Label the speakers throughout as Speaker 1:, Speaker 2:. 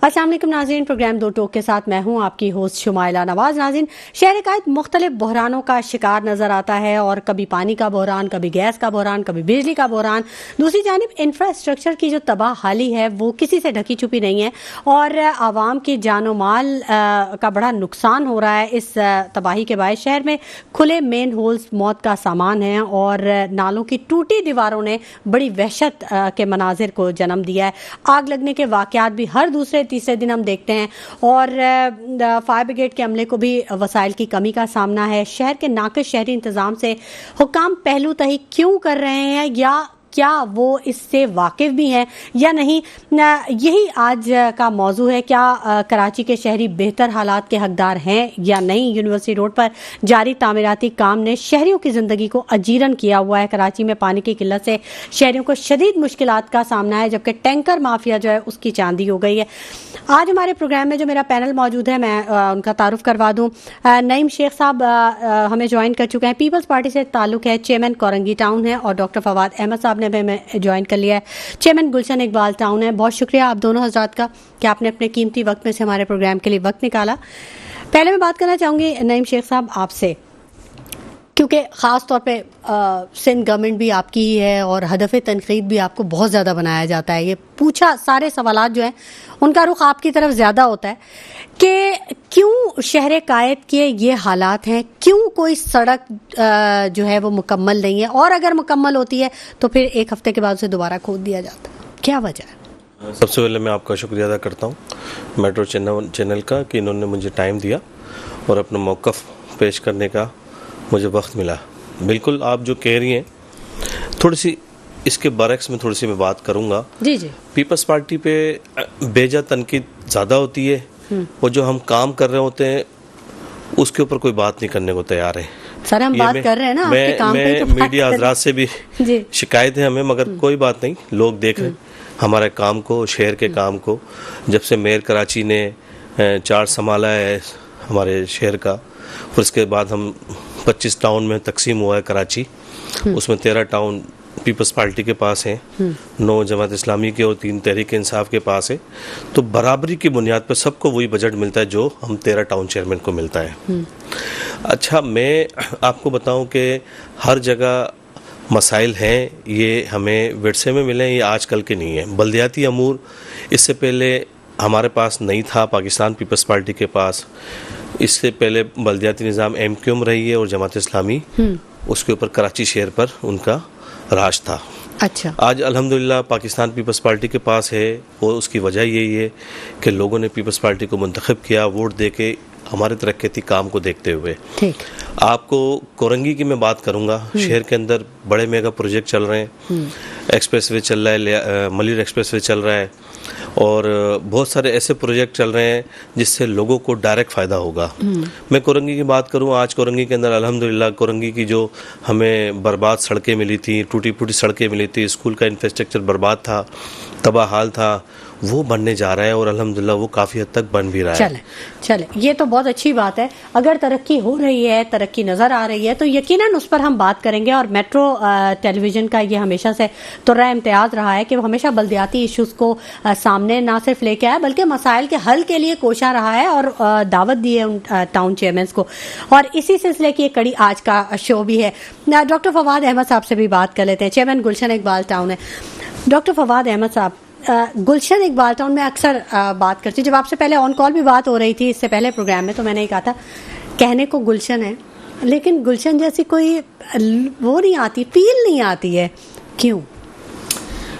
Speaker 1: अस्सलाम वालेकुम नाज़रीन, प्रोग्राम दो टोक के साथ मैं हूं आपकी होस्ट शुमाइला नवाज। नाज़रीन, शहर कायद मुख्तलिफ बहरानों का शिकार नज़र आता है और कभी पानी का बहरान, कभी गैस का बहरान, कभी बिजली का बहरान। दूसरी जानिब इंफ्रास्ट्रक्चर की जो तबाह हाली है वो किसी से ढकी छुपी नहीं है और आवाम की जानो माल का बड़ा नुकसान हो रहा है। इस तबाही के बाद शहर में खुले मेन होल्स मौत का सामान है और नालों की टूटी दीवारों ने बड़ी वहशत के मनाजिर को जन्म दिया है। आग लगने के वाक़यात भी हर दूसरे तीसरे दिन हम देखते हैं और फायर ब्रिगेड के अमले को भी वसाइल की कमी का सामना है। शहर के नाक़िस शहरी इंतज़ाम से हुक्काम पहलू तही क्यों कर रहे हैं या क्या वो इससे वाकिफ़ भी हैं या नहीं, यही आज का मौजू है। क्या कराची के शहरी बेहतर हालात के हकदार हैं या नहीं। यूनिवर्सिटी रोड पर जारी तामीराती काम ने शहरियों की ज़िंदगी को अजीरन किया हुआ है। कराची में पानी की किल्लत से शहरियों को शदीद मुश्किलात का सामना है, जबकि टैंकर माफिया जो है उसकी चांदी हो गई है। आज हमारे प्रोग्राम में जो मेरा पैनल मौजूद है, मैं उनका तारुफ करवा दूँ। नईम शेख साहब हमें ज्वाइन कर चुके हैं, पीपल्स पार्टी से ताल्लुक़ है, चेयरमैन कोरंगी टाउन है, और डॉक्टर फवाद अहमद साहब ने हमें ज्वाइन कर लिया है, चेयरमैन गुलशन इकबाल टाउन है। बहुत शुक्रिया आप दोनों हजरात का कि आपने अपने कीमती वक्त में से हमारे प्रोग्राम के लिए वक्त निकाला। पहले मैं बात करना चाहूँगी नईम शेख साहब आपसे, क्योंकि ख़ास तौर पे सिंध गवर्नमेंट भी आपकी ही है और हदफ तनकीद भी आपको बहुत ज़्यादा बनाया जाता है। ये पूछा सारे सवालात जो हैं उनका रुख आपकी तरफ ज़्यादा होता है कि क्यों शहर कायद के ये हालात हैं, क्यों कोई सड़क जो है वो मुकम्मल नहीं है, और अगर मुकम्मल होती है तो फिर एक हफ्ते के बाद उसे दोबारा खोद दिया जाता है। क्या वजह है?
Speaker 2: सबसे पहले मैं आपका शुक्रिया अदा करता हूँ मेट्रो चैनल का कि इन्होंने मुझे टाइम दिया और अपना मौक़िफ़ पेश करने का मुझे वक्त मिला। बिल्कुल आप जो कह रही हैं, थोड़ी सी इसके बरक्स में थोड़ी सी मैं बात करूँगा।
Speaker 1: जी जी,
Speaker 2: पीपल्स पार्टी पे बेजा तनकीद ज़्यादा होती है और जो हम काम कर रहे होते हैं उसके ऊपर कोई बात नहीं करने को तैयार है।
Speaker 1: सर हम बात कर रहे हैं ना आपके काम पे, तो
Speaker 2: मीडिया हजरात से भी शिकायत है हमें, मगर कोई बात नहीं, लोग देख रहे हैं हमारे काम को, शहर के काम को। जब से मेयर कराची ने चार्ज संभाला है हमारे शहर का, फिर उसके बाद हम 25 टाउन में तकसीम हुआ है कराची, उसमें 13 टाउन पीपल्स पार्टी के पास हैं, 9 जमात इस्लामी के और 3 तहरीक इंसाफ के पास है। तो बराबरी की बुनियाद पर सबको वही बजट मिलता है जो हम 13 टाउन चेयरमैन को मिलता है। अच्छा, मैं आपको बताऊं कि हर जगह मसाइल हैं, ये हमें विरसे में मिले, ये आजकल के नहीं है। बल्दियाती अमूर इससे पहले हमारे पास नहीं था, पाकिस्तान पीपल्स पार्टी के पास। इससे पहले बल्दियाती निज़ाम MQM रही है और जमात इस्लामी, उसके ऊपर कराची शहर पर उनका राज था।
Speaker 1: अच्छा, आज
Speaker 2: अल्हम्दुलिल्लाह पाकिस्तान पीपल्स पार्टी के पास है और उसकी वजह यही है कि लोगों ने पीपल्स पार्टी को मुंतखब किया वोट दे के, हमारे तरक्याती काम को देखते हुए। ठीक, आपको कोरंगी की मैं बात करूंगा। शहर के अंदर बड़े मेगा प्रोजेक्ट चल रहे हैं, एक्सप्रेसवे चल रहा है, मलिर एक्सप्रेसवे चल रहा है और बहुत सारे ऐसे प्रोजेक्ट चल रहे हैं जिससे लोगों को डायरेक्ट फ़ायदा होगा। मैं कोरंगी की बात करूं, आज कोरंगी के अंदर अल्हम्दुलिल्लाह कोरंगी की जो हमें बर्बाद सड़कें मिली थी, टूटी फूटी सड़कें मिली थी, स्कूल का इंफ्रास्ट्रक्चर बर्बाद था, तबाह हाल था, वो बनने जा रहा है और अल्हम्दुलिल्लाह वो काफ़ी हद तक बन भी रहा है।
Speaker 1: चले ये तो बहुत अच्छी बात है। अगर तरक्की हो रही है, तरक्की नज़र आ रही है, तो यकीनन उस पर हम बात करेंगे। और मेट्रो टेलीविज़न का ये हमेशा से तुर्रा इम्तियाज़ रहा है कि वो हमेशा बल्दियाती इशूज़ को सामने ना सिर्फ लेके आया बल्कि मसाइल के हल के लिए कोशा रहा है और दावत दी है उन टाउन चेयरमैन को। और इसी सिलसिले की एक कड़ी आज का शो भी है। डॉक्टर फवाद अहमद साहब से भी बात कर लेते हैं, चेयरमैन गुलशन इकबाल टाउन है। डॉक्टर फवाद अहमद साहब, गुलशन इकबाल टाउन में अक्सर बात करती, जब आपसे पहले ऑन कॉल भी बात हो रही थी इससे पहले प्रोग्राम में, तो मैंने ये कहा था कहने को गुलशन है लेकिन गुलशन जैसी कोई वो नहीं आती, फील नहीं आती है, क्यों?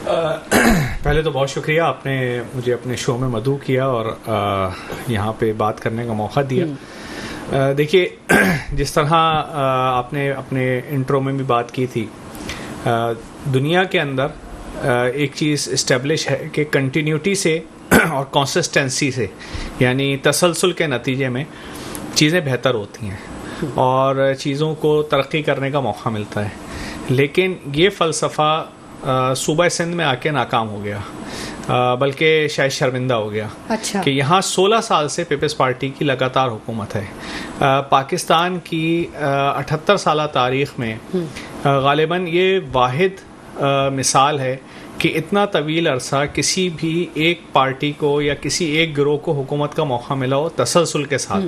Speaker 3: पहले तो बहुत शुक्रिया, आपने मुझे अपने शो में मदऊ किया और यहाँ पे बात करने का मौका दिया। देखिए, जिस तरह आपने अपने इंट्रो में भी बात की थी, दुनिया के अंदर एक चीज़ इस्टेब्लिश है कि कंटिन्यूटी से और कंसिस्टेंसी से, यानी तसलसल के नतीजे में चीज़ें बेहतर होती हैं और चीज़ों को तरक्की करने का मौका मिलता है। लेकिन ये फ़लसफ़ा सूबा सिंध में आके नाकाम हो गया, बल्कि शायद शर्मिंदा हो गया।
Speaker 1: अच्छा, कि
Speaker 3: यहाँ 16 साल से पीपल्स पार्टी की लगातार हुकूमत है। पाकिस्तान की 78 साल तारीख़ में गालिबन ये वाहिद मिसाल है कि इतना तवील अरसा किसी भी एक पार्टी को या किसी एक गिरोह को हुकूमत का मौका मिला हो तसलसल के साथ,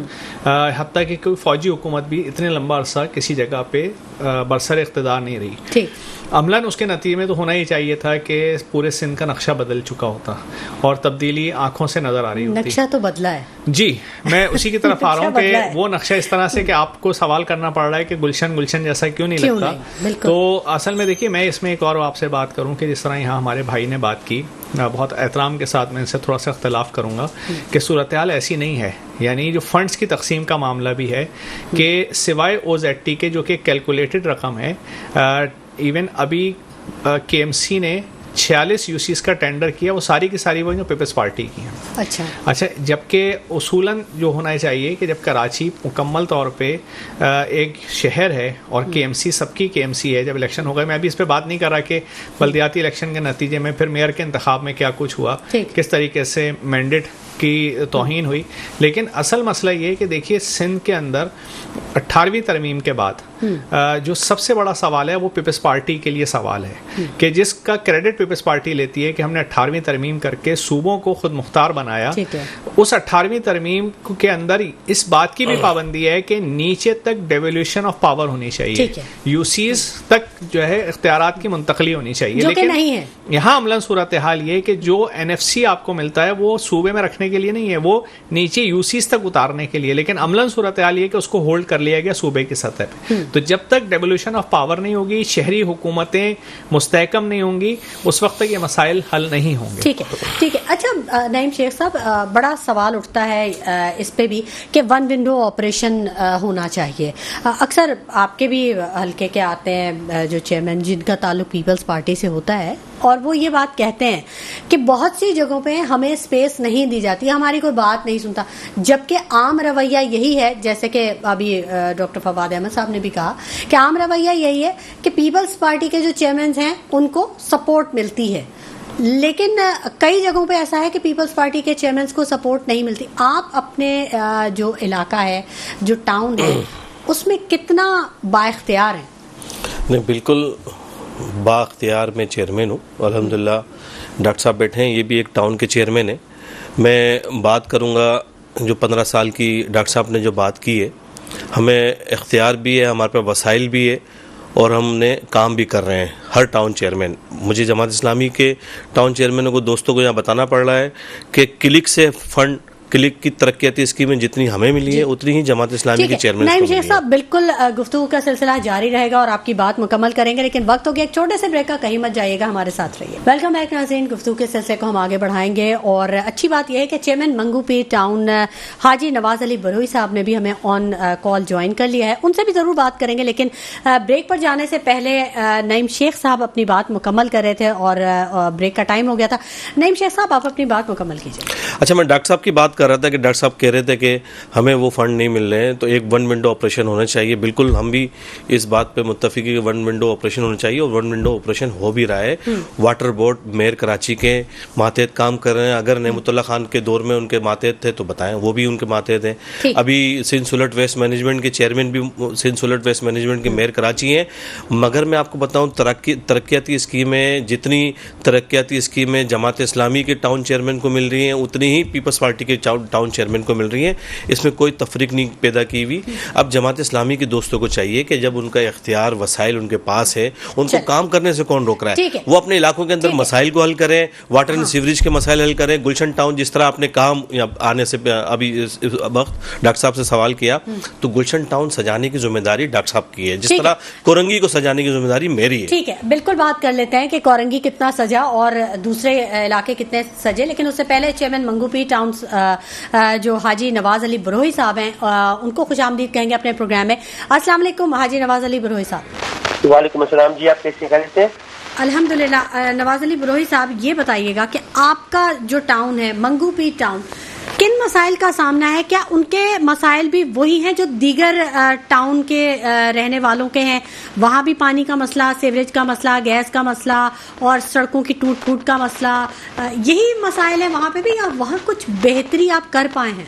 Speaker 3: हत्ता कि कोई फौजी हुकूमत भी इतने लंबा अरसा किसी जगह पे बरसर इख्तिदार नहीं रही।
Speaker 1: ठीक,
Speaker 3: अमलन उसके नतीजे में तो होना ही चाहिए था कि पूरे सिंध का नक्शा बदल चुका होता और तब्दीली आंखों से नजर आ रही होती।
Speaker 1: नक्शा तो बदला है
Speaker 3: जी, मैं उसी की तरफ आ रहा हूँ कि वो नक्शा इस तरह से कि आपको सवाल करना पड़ रहा है कि गुलशन गुलशन जैसा क्यों नहीं लगता। तो असल में देखिए, मैं इसमें एक और आपसे बात करूँ कि जिस तरह यहाँ हमारे भाई ने बात की, बहुत एहतराम के साथ मैं इनसे थोड़ा सा इख्तलाफ करूँगा कि सूरत हाल ऐसी नहीं है। यानी जो फंड्स की तकसीम का मामला भी है कि सिवाय OZT के, जो कि कैलकुलेटेड रकम है, इवन अभी KMC ने 46 यूसीस का टेंडर किया, वो सारी की सारी वो पीपल्स पार्टी की हैं। अच्छा, जबकि उसूलन जो होना चाहिए कि जब कराची मुकम्मल तौर पे एक शहर है और KMC सबकी KMC है, जब इलेक्शन हो गए, मैं अभी इस पर बात नहीं कर रहा कि बल्दियाती इलेक्शन के नतीजे में फिर मेयर के इंतखाब में क्या कुछ हुआ, किस तरीके से मैंडेट की तौहीन हुई, लेकिन असल मसला ये है कि देखिए सिंध के अंदर 18वीं तरमीम के बाद जो सबसे बड़ा सवाल है वो पीपल्स पार्टी के लिए सवाल है कि जिसका क्रेडिट पीपल्स पार्टी लेती है कि हमने 18वीं तरमीम करके सूबों को खुद मुख्तार बनाया। उस 18वीं तरमीम के अंदर इस बात की भी पाबंदी है कि नीचे तक डेवोल्यूशन ऑफ पावर होनी चाहिए, यूसीज तक जो है इख्तियारात की मुंतकली होनी चाहिए, लेकिन नहीं है। यहाँ अमलन सूरत हाल ये कि जो NFC आपको मिलता है वो सूबे में रखने के लिए नहीं है, वो नीचे यूसीज तक उतारने के लिए, लेकिन अमलन सूरत हाल ये कि उसको होल्ड कर लिया गया सूबे की सतह पे। तो जब तक डेवोल्यूशन ऑफ पावर नहीं होगी, शहरी हुकूमतें मुस्तहकम नहीं होंगी, उस वक्त तक ये मसाइल हल नहीं होंगे।
Speaker 1: ठीक है। अच्छा नईम शेख साहब, बड़ा सवाल उठता है इस पे भी कि वन विंडो ऑपरेशन होना चाहिए। अक्सर आपके भी हल्के के आते हैं जो चेयरमैन जिनका ताल्लुक पीपल्स पार्टी से होता है, और वो ये बात कहते हैं कि बहुत सी जगहों पे हमें स्पेस नहीं दी जाती, हमारी कोई बात नहीं सुनता, जबकि आम रवैया यही है, जैसे कि अभी डॉक्टर फवाद अहमद साहब ने भी कहा कि आम रवैया यही है कि पीपल्स पार्टी के जो चेयरमैन हैं उनको सपोर्ट मिलती है, लेकिन कई जगहों पे ऐसा है कि पीपल्स पार्टी के चेयरमैन को सपोर्ट नहीं मिलती। आप अपने जो इलाका है, जो टाउन है, उसमें कितना बाइख्तियार है?
Speaker 2: नहीं, बिल्कुल बाख्तियार मैं चेयरमैन हूँ अल्हम्दुलिल्लाह। डॉक्टर साहब बैठे हैं, ये भी एक टाउन के चेयरमैन हैं। मैं बात करूँगा जो 15 साल की डॉक्टर साहब ने जो बात की है, हमें इख्तियार भी है, हमारे पास वसाइल भी है और हमने काम भी कर रहे हैं। हर टाउन चेयरमैन, मुझे जमात इस्लामी के टाउन चेयरमैनों को, दोस्तों को यहाँ बताना पड़ रहा है कि क्लिक से फंड, क्लिक की तरक्याती स्कीमें जितनी हमें मिली है उतनी ही जमात इस्लामी की चेयरमैन को मिली है।
Speaker 1: साहब, बिल्कुल गुफ्तगू का सिलसिला जारी रहेगा और आपकी बात मुकम्मल करेंगे, लेकिन वक्त हो गया एक छोटे से ब्रेक का, कहीं मत जाइएगा, हमारे साथ रहिए। वेलकम बैक नाज़रीन, गुफ्तगू के सिलसिले को हम आगे बढ़ाएंगे और अच्छी बात यह है कि चेयरमैन मंगू पीर टाउन हाजी नवाज अली बरोई साहब ने भी हमें ऑन कॉल ज्वाइन कर लिया है, उनसे भी जरूर बात करेंगे, लेकिन ब्रेक पर जाने से पहले नईम शेख साहब अपनी बात मुकम्मल कर रहे थे और ब्रेक का टाइम हो गया था। नईम शेख साहब, आप अपनी बात मुकम्मल कीजिए।
Speaker 2: अच्छा, मैं डॉक्टर साहब की बात कर रहा था कि डॉक्टर साहब कह रहे थे कि हमें वो फंड नहीं मिल रहे हैं, तो एक वन विंडो ऑपरेशन होना चाहिए। बिल्कुल हम भी इस बात पे मुत्तफिक है कि वन विंडो ऑपरेशन होना चाहिए और वन विंडो ऑपरेशन हो भी रहा है। वाटर बोर्ड मेयर कराची के मातहत काम कर रहे हैं। अगर नेमतुल्लाह खान के दौर में उनके मातहत थे तो बताएं, वो भी उनके मातहत हैं। अभी सिंध सुलट वेस्ट मैनेजमेंट के चेयरमैन भी सिंध सुलट वेस्ट मैनेजमेंट के मेयर कराची हैं। मगर मैं आपको बताऊँ, तरक्याती स्कीमें, जितनी तरक्याती स्कीमें जमात इस्लामी के टाउन चेयरमैन को मिल रही हैं उतनी ही पीपल्स पार्टी के टाउन चेयरमैन को मिल रही है। इसमें कोई तफरीक नहीं पैदा की हुई। अब जमात इस्लामी के दोस्तों को चाहिए कि जब उनका इख्तियार, वसाइल उनके पास है, उनको काम करने से कौन रोक रहा है? वो अपने इलाकों के अंदर मसाइल को हल करें, वाटर एंड सीवरेज के मसाइल हल करें। गुलशन टाउन, जिस तरह आपने कहा आने से अभी इस वक्त डॉक्टर साहब से सवाल किया, तो गुलशन टाउन सजाने की जिम्मेदारी डॉक्टर साहब की है, जिस तरह कोरंगी को सजाने की जिम्मेदारी मेरी है।
Speaker 1: ठीक है, बिल्कुल बात कर लेते हैं कि कोरंगी कितना सजा और दूसरे इलाके कितने सजे, लेकिन उससे पहले चेयरमैन मंगू पीर टाउन जो हाजी नवाज अली बरोई साहब हैं, उनको खुशामदीद कहेंगे अपने प्रोग्राम में। अस्सलाम वालेकुम हाजी नवाज अली बरोई साहब।
Speaker 4: वालेकुम अस्सलाम जी, आप कैसे हैं?
Speaker 1: अल्हम्दुलिल्लाह। नवाज अली बरोई साहब, ये बताइएगा कि आपका जो टाउन है मंगू पीर टाउन, किन मसाइल का सामना है? क्या उनके मसाइल भी वही हैं जो दीगर टाउन के रहने वालों के हैं? वहाँ भी पानी का मसला, सीवरेज का मसला, गैस का मसला और सड़कों की टूट फूट का मसला, यही मसाइल है वहाँ पे भी, या वहाँ कुछ बेहतरी आप कर पाए हैं?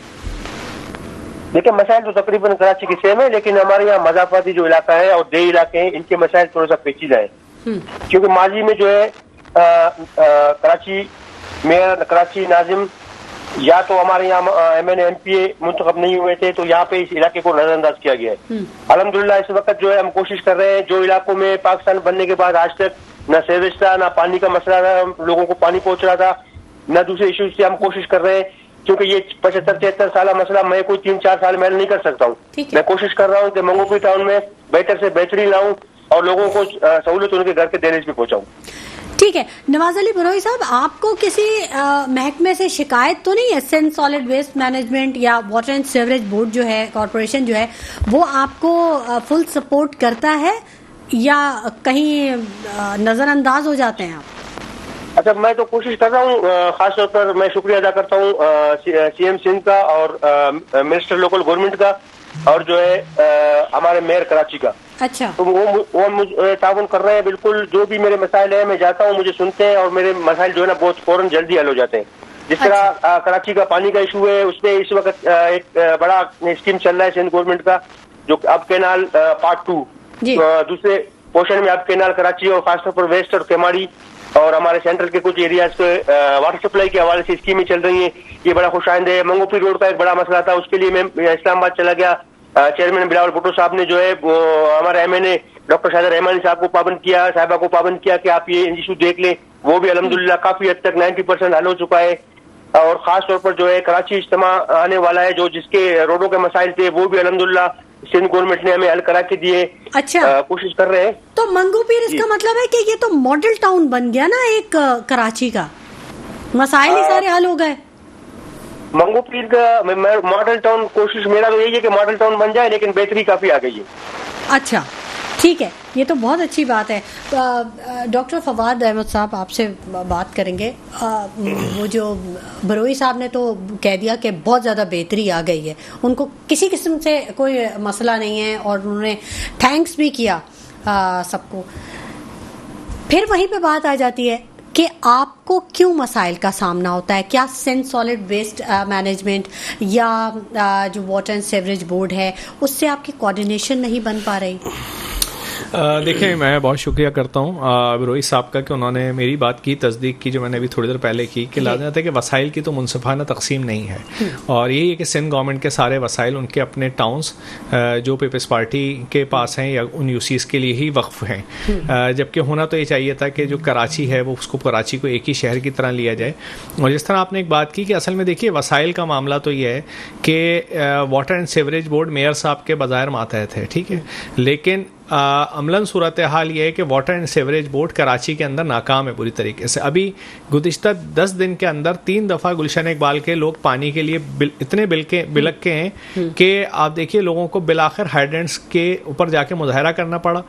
Speaker 4: देखिए, मसाइल तो तकरीबन कराची की सेम है, लेकिन हमारे यहाँ मजाफाती जो इलाका है और देही इलाके हैं, इनके मसाइल थोड़ा सा पेचीदा है, क्योंकि माजी में जो है कराची मेयर कराची नाजिम या तो हमारे यहाँ MNA MPA मुंतखब नहीं हुए थे, तो यहाँ पे इस इलाके को नजरअंदाज किया गया है। अल्हम्दुलिल्लाह इस वक्त जो है हम कोशिश कर रहे हैं, जो इलाकों में पाकिस्तान बनने के बाद आज तक न सीवेज था, न पानी का मसला था, लोगों को पानी पहुंच रहा था, न दूसरे इश्यूज से हम कोशिश कर रहे हैं, क्योंकि ये 75-73 साल मसला मैं कोई 3-4 साल में नहीं कर सकता हूँ। मैं कोशिश कर रहा हूँ कि मंगोपीर टाउन में बेहतर से बेहतरी लाऊं और लोगों को सहूलत उनके घर के दहलीज पे पहुंचाऊं।
Speaker 1: ठीक है, नवाज अली बरोई साहब, आपको किसी महकमे से शिकायत तो नहीं है? सेंट सॉलिड वेस्ट मैनेजमेंट या वाटर एंड सीवरेज बोर्ड जो है, कॉरपोरेशन जो है, वो आपको फुल सपोर्ट करता है या कहीं नजरअंदाज हो जाते हैं आप?
Speaker 4: अच्छा, मैं तो कोशिश कर रहा हूँ, खास तौर पर मैं शुक्रिया अदा करता हूँ CM सिंध का और मिनिस्टर लोकल गवर्नमेंट का और जो है हमारे मेयर कराची का।
Speaker 1: अच्छा।
Speaker 4: तो वो मुझे ताउन कर रहे हैं बिल्कुल। जो भी मेरे मसाइल है मैं जाता हूँ, मुझे सुनते हैं और मेरे मसाइल जो है ना बहुत फौरन जल्दी हल हो जाते हैं। जिस तरह कराची का पानी का इशू है, उसमें इस वक्त एक बड़ा स्कीम चल रहा है सिंध गवर्नमेंट का, जो अब कैनाल पार्ट 2 दूसरे पोर्शन में अब कैनाल कराची और खासतौर पर वेस्ट और केमाड़ी और हमारे सेंट्रल के कुछ एरियाज पे वाटर सप्लाई के हवाले से स्कीमें चल रही हैं। ये बड़ा खुशाइंद है। मंगोपीर रोड का एक बड़ा मसला था, उसके लिए मैं इस्लामाबाद चला गया। चेयरमैन बिलावल भुट्टो साहब ने जो है वो हमारे MNA डॉक्टर शाहिद रहमानी साहब को पाबंद किया, साहिबा को पाबंद किया कि आप ये इशू देख लें। वो भी अल्हम्दुलिल्लाह काफी हद तक 90% हल हो चुका है। और खास तौर पर जो है कराची इज्तिमा आने वाला है, जो जिसके रोडों के मसाइल थे वो भी अल्हम्दुलिल्लाह सिंध गवर्नमेंट ने हमें हल करा के दिए।
Speaker 1: अच्छा,
Speaker 4: कोशिश कर रहे हैं।
Speaker 1: तो मंगोपीर इसका मतलब है कि ये तो मॉडल टाउन बन गया ना एक कराची का, मसाइल ही सारे हल हो गए।
Speaker 4: मंगोपीर का मॉडल टाउन, कोशिश मेरा तो यही है कि मॉडल टाउन बन जाए, लेकिन बेहतरी काफी आ गई है।
Speaker 1: अच्छा, ठीक है, ये तो बहुत अच्छी बात है। डॉक्टर फवाद अहमद साहब, आपसे बात करेंगे। वो जो बरोई साहब ने तो कह दिया कि बहुत ज़्यादा बेहतरी आ गई है, उनको किसी किस्म से कोई मसला नहीं है और उन्होंने थैंक्स भी किया सबको। फिर वहीं पे बात आ जाती है कि आपको क्यों मसाइल का सामना होता है? क्या सेंट सॉलिड वेस्ट मैनेजमेंट या जो वाटर एंड सीवरेज बोर्ड है उससे आपकी कोऑर्डिनेशन नहीं बन पा रही?
Speaker 3: देखिए, मैं बहुत शुक्रिया करता हूँ रोहित साहब का कि उन्होंने मेरी बात की, तस्दीक की, जो मैंने अभी थोड़ी देर पहले की, कि लाजमी है कि वसाइल की तो मुनसिफाना तकसीम नहीं है। और यही है कि सिंध गवर्नमेंट के सारे वसाइल उनके अपने टाउन्स जो पीपल्स पार्टी के पास हैं या उन यूसीज के लिए ही वक्फ हैं। जबकि होना तो ये चाहिए था कि जो कराची है वो उसको कराची को एक ही शहर की तरह लिया जाए। और जिस तरह आपने एक बात की कि असल में देखिए वसाइल का मामला तो ये है कि water and sewerage board mayor साहब के बज़ाहिर मातहत है, ठीक है, लेकिन अमलन सूरत हाल ये है कि water and sewerage board Karachi के अंदर नाकाम है पूरी तरीके से। अभी गुज़िश्ता 10 दिन के अंदर 3 दफ़ा गुलशन इकबाल के लोग पानी के लिए इतने बिलक के हैं कि आप देखिए लोगों को बिलाखिर हाइड्रेंट्स के ऊपर जाके मुजाहरा करना पड़ा,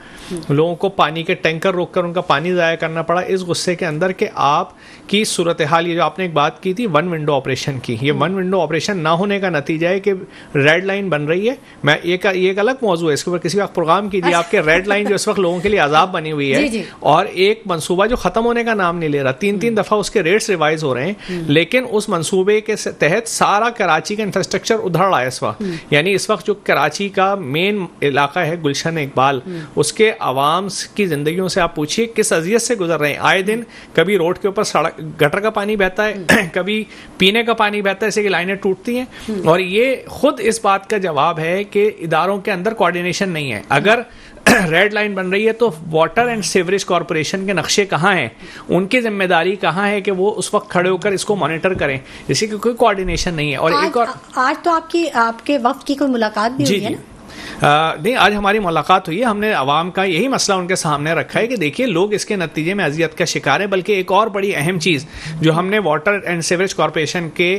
Speaker 3: लोगों को पानी के टैंकर रोक कर उनका पानी ज़ाया करना पड़ा, इस गुस्से के अंदर कि आप की सूरत हाल, ये जो आपने एक बात की थी वन विंडो ऑपरेशन की, ये वन विंडो ऑपरेशन ना होने का नतीजा है कि रेड लाइन बन रही है। मैं एक अलग मौजूद है, इसके ऊपर किसी वक्त प्रोग्राम कीजिए। आपके रेड लाइन जो इस वक्त लोगों के लिए अजाब बनी हुई है
Speaker 1: जी।
Speaker 3: और एक मंसूबा जो खत्म होने का नाम नहीं ले रहा, 3 दफा उसके रेट्स रिवाइज हो रहे हैं, लेकिन उस मंसूबे के तहत सारा कराची का इंफ्रास्ट्रक्चर उधड़ रहा है इस वक्त। यानी इस वक्त जो कराची का मेन इलाका है गुलशन इकबाल, उसके आवाम की जिंदगियों से आप पूछिए किस अजियत से गुजर रहे हैं। आए दिन कभी रोड के ऊपर सड़क गटर का पानी बहता है, कभी पीने का पानी बहता है, ऐसे की लाइनें टूटती हैं। और ये खुद इस बात का जवाब है कि इदारों के अंदर कोऑर्डिनेशन नहीं है। अगर रेड लाइन बन रही है तो वाटर एंड सीवरेज कॉर्पोरेशन के नक्शे कहाँ हैं, उनकी जिम्मेदारी कहाँ है कि वो उस वक्त खड़े होकर इसको मॉनिटर करें, जिससे कि कोई कोऑर्डिनेशन नहीं है। और एक और
Speaker 1: आज तो आपके वक्त की कोई मुलाकात भी हुई है ना?
Speaker 3: नहीं, आज हमारी मुलाकात हुई है। हमने अवाम का यही मसला उनके सामने रखा है कि देखिए लोग इसके नतीजे में अजियत का शिकार है। बल्कि एक और बड़ी अहम चीज़ जो हमने वाटर एंड सीवरेज कॉर्पोरेशन के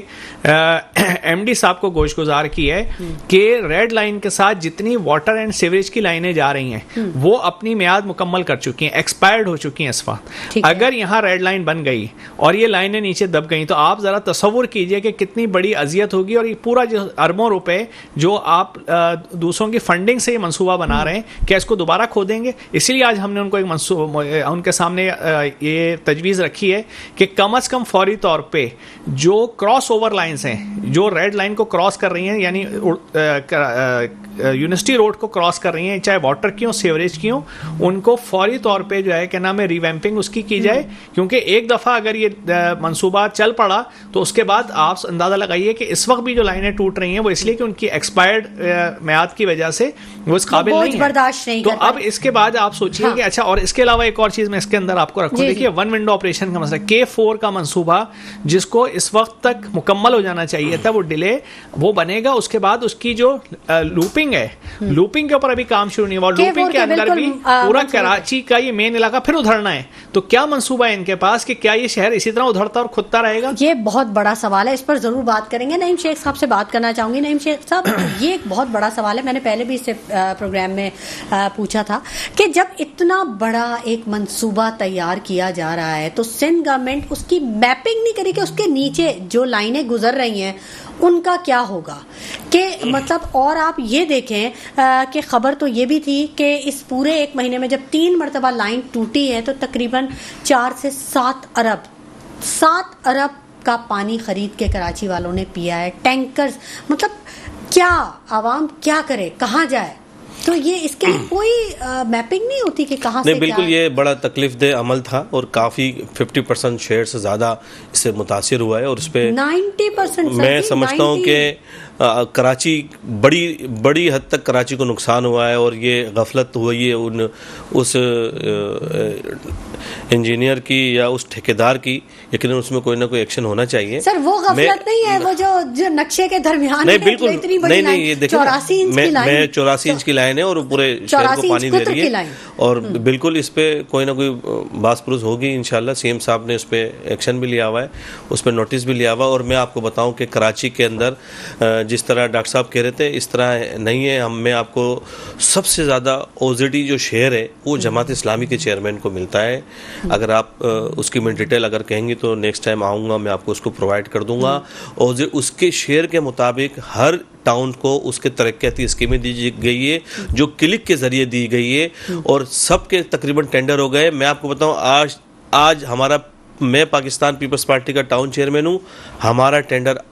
Speaker 3: MD साहब को गोशगुजार की है कि रेड लाइन के साथ जितनी वाटर एंड सीवरेज की लाइनें जा रही हैं वो अपनी मियाद मुकम्मल कर चुकी हैं, एक्सपायर्ड हो चुकी हैं इस वक्त। अगर यहाँ रेड लाइन बन गई और ये लाइनें नीचे दब गई तो आप ज़रा तसव्वुर कीजिए कि कितनी बड़ी अजियत होगी। और ये पूरा जो अरबों रुपए जो आप दूसरों दूसरों की फंडिंग से ये मंसूबा बना रहे हैं, क्या इसको दोबारा खोदेंगे? इसीलिए आज हमने उनको एक उनके सामने ये तजवीज़ रखी है कि कम अज़ कम फौरी तौर पे जो क्रॉस ओवर लाइन्स हैं, जो रेड लाइन को क्रॉस कर रही हैं, यानी यूनिवर्सिटी रोड को क्रॉस कर रही हैं, चाहे वाटर की हो, सीवरेज की हो, उनको फौरी तौर पे जो है क्या नाम है रिवैम्पिंग उसकी की जाए। क्योंकि एक दफ़ा अगर ये मंसूबा चल पड़ा तो उसके बाद आप अंदाज़ा लगाइए कि इस वक्त भी जो लाइनें टूट रही हैं वो इसलिए कि उनकी एक्सपायर्ड म्याद की वजह से वो इस काबिल नहीं है। तो अब इसके बाद आप सोचिए कि अच्छा, और इसके अलावा एक और चीज़ मैं इसके अंदर आपको रखूँ। देखिए, वन विंडो ऑपरेशन का मसला, K4 का मंसूबा जिसको इस वक्त तक मुकम्मल हो जाना चाहिए था, वो डिले वो बनेगा। उसके बाद उसकी जो लूपिंग है, लूपिंग के ऊपर अभी काम शुरू नहीं हुआ। लूपिंग के अंदर भी पूरा कराची का ये मेन इलाका फिर उधरना है। तो क्या मंसूबा है इनके पास कि क्या ये शहर इसी तरह उधरता और खुदता रहेगा?
Speaker 1: ये बहुत बड़ा सवाल है, इस पर जरूर बात करेंगे। नईम शेख साहब से बात करना चाहूंगी। नईम शेख साहब, ये एक बहुत बड़ा सवाल है, मैंने पहले भी इससे प्रोग्राम में पूछा था कि जब इतना बड़ा एक मंसूबा तैयार किया जा रहा है तो सिंध गवर्नमेंट उसकी मैपिंग नहीं करेगी, उसके नीचे जो लाइनें गुजर रही हैं उनका क्या होगा? कि मतलब, और आप ये देखें कि खबर तो ये भी थी कि इस पूरे एक महीने में जब 3 मरतबा लाइन टूटी है तो तकरीबन 4 से 7 अरब का पानी खरीद के कराची वालों ने पिया है, टैंकर्स। मतलब क्या आवाम क्या करे, कहाँ जाए? तो ये इसके लिए कोई मैपिंग नहीं होती कि कहाँ से?
Speaker 2: बिल्कुल, ये बड़ा तकलीफ दे अमल था और काफ़ी 50% शेयर से ज़्यादा इससे मुतासिर हुआ है। और उस पर
Speaker 1: 90%
Speaker 2: मैं समझता हूँ कि कराची बड़ी हद तक कराची को नुकसान हुआ है। और ये गफलत हुई है उस इंजीनियर की या उस ठेकेदार की, लेकिन उसमें कोई ना कोई एक्शन होना चाहिए।
Speaker 1: सर, वो गफलत नहीं है, वो जो नक्शे के दरमियान
Speaker 2: नहीं, बिल्कुल नहीं, ये देखिए 84 इंच की लाइन है और पूरे शहर को पानी दे रही है। और बिल्कुल इस पे कोई ना कोई बात पुरुष होगी इंशाल्लाह। सीएम साहब ने उस पर एक्शन भी लिया हुआ है, उस पर नोटिस भी लिया हुआ है। और मैं आपको बताऊं कि कराची के अंदर जिस तरह डॉक्टर साहब कह रहे थे इस तरह नहीं है। मैं आपको सबसे ज़्यादा ओजेडी जो शेयर है वो जमात इस्लामी के चेयरमैन को मिलता है। अगर आप उसकी मैं डिटेल अगर कहेंगी तो नेक्स्ट टाइम आऊँगा, मैं आपको उसको प्रोवाइड कर दूँगा। और उसके शेयर के मुताबिक हर टाउन को उसके तरक्याती स्कीमें दी गई है जो क्लिक के ज़रिए दी गई है और सबके तकरीबन टेंडर हो गए। मैं आपको बताऊँ, आज हमारा, मैं पाकिस्तान पीपल्स पार्टी का टाउन चेयरमैन हूँ, हमारा टेंडर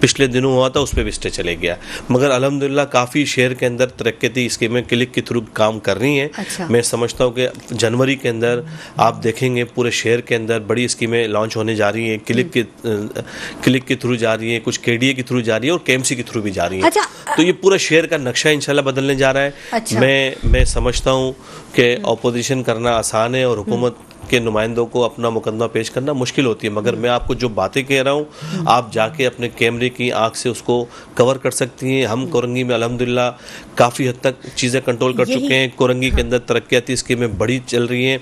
Speaker 2: पिछले दिनों हुआ था, उस पर भी स्टे चले गया। मगर अल्हम्दुलिल्लाह काफ़ी शहर के अंदर तरक्याती स्कीमें क्लिक के थ्रू काम कर रही हैं।
Speaker 1: अच्छा।
Speaker 2: मैं समझता हूँ कि जनवरी के अंदर आप देखेंगे पूरे शहर के अंदर बड़ी स्कीमें लॉन्च होने जा रही हैं। क्लिक के थ्रू जा रही हैं, कुछ KDA के थ्रू जा रही है और KMC के थ्रू भी जा रही हैं।
Speaker 1: अच्छा।
Speaker 2: तो ये पूरा शहर का नक्शा इंशाल्लाह बदलने जा रहा है।
Speaker 1: अच्छा।
Speaker 2: मैं समझता हूँ कि अपोजिशन करना आसान है और हुकूमत के नुमाइंदों को अपना मुकदमा पेश करना मुश्किल होती है। मगर मैं आपको जो बातें कह रहा हूँ आप जाके अपने कैमरे की आंख से उसको कवर कर सकती हैं। हम कोरंगी में अल्हम्दुलिल्लाह काफ़ी हद तक चीज़ें कंट्रोल कर चुके हैं। कोरंगी के अंदर तरक्याती स्कीमें बड़ी चल रही हैं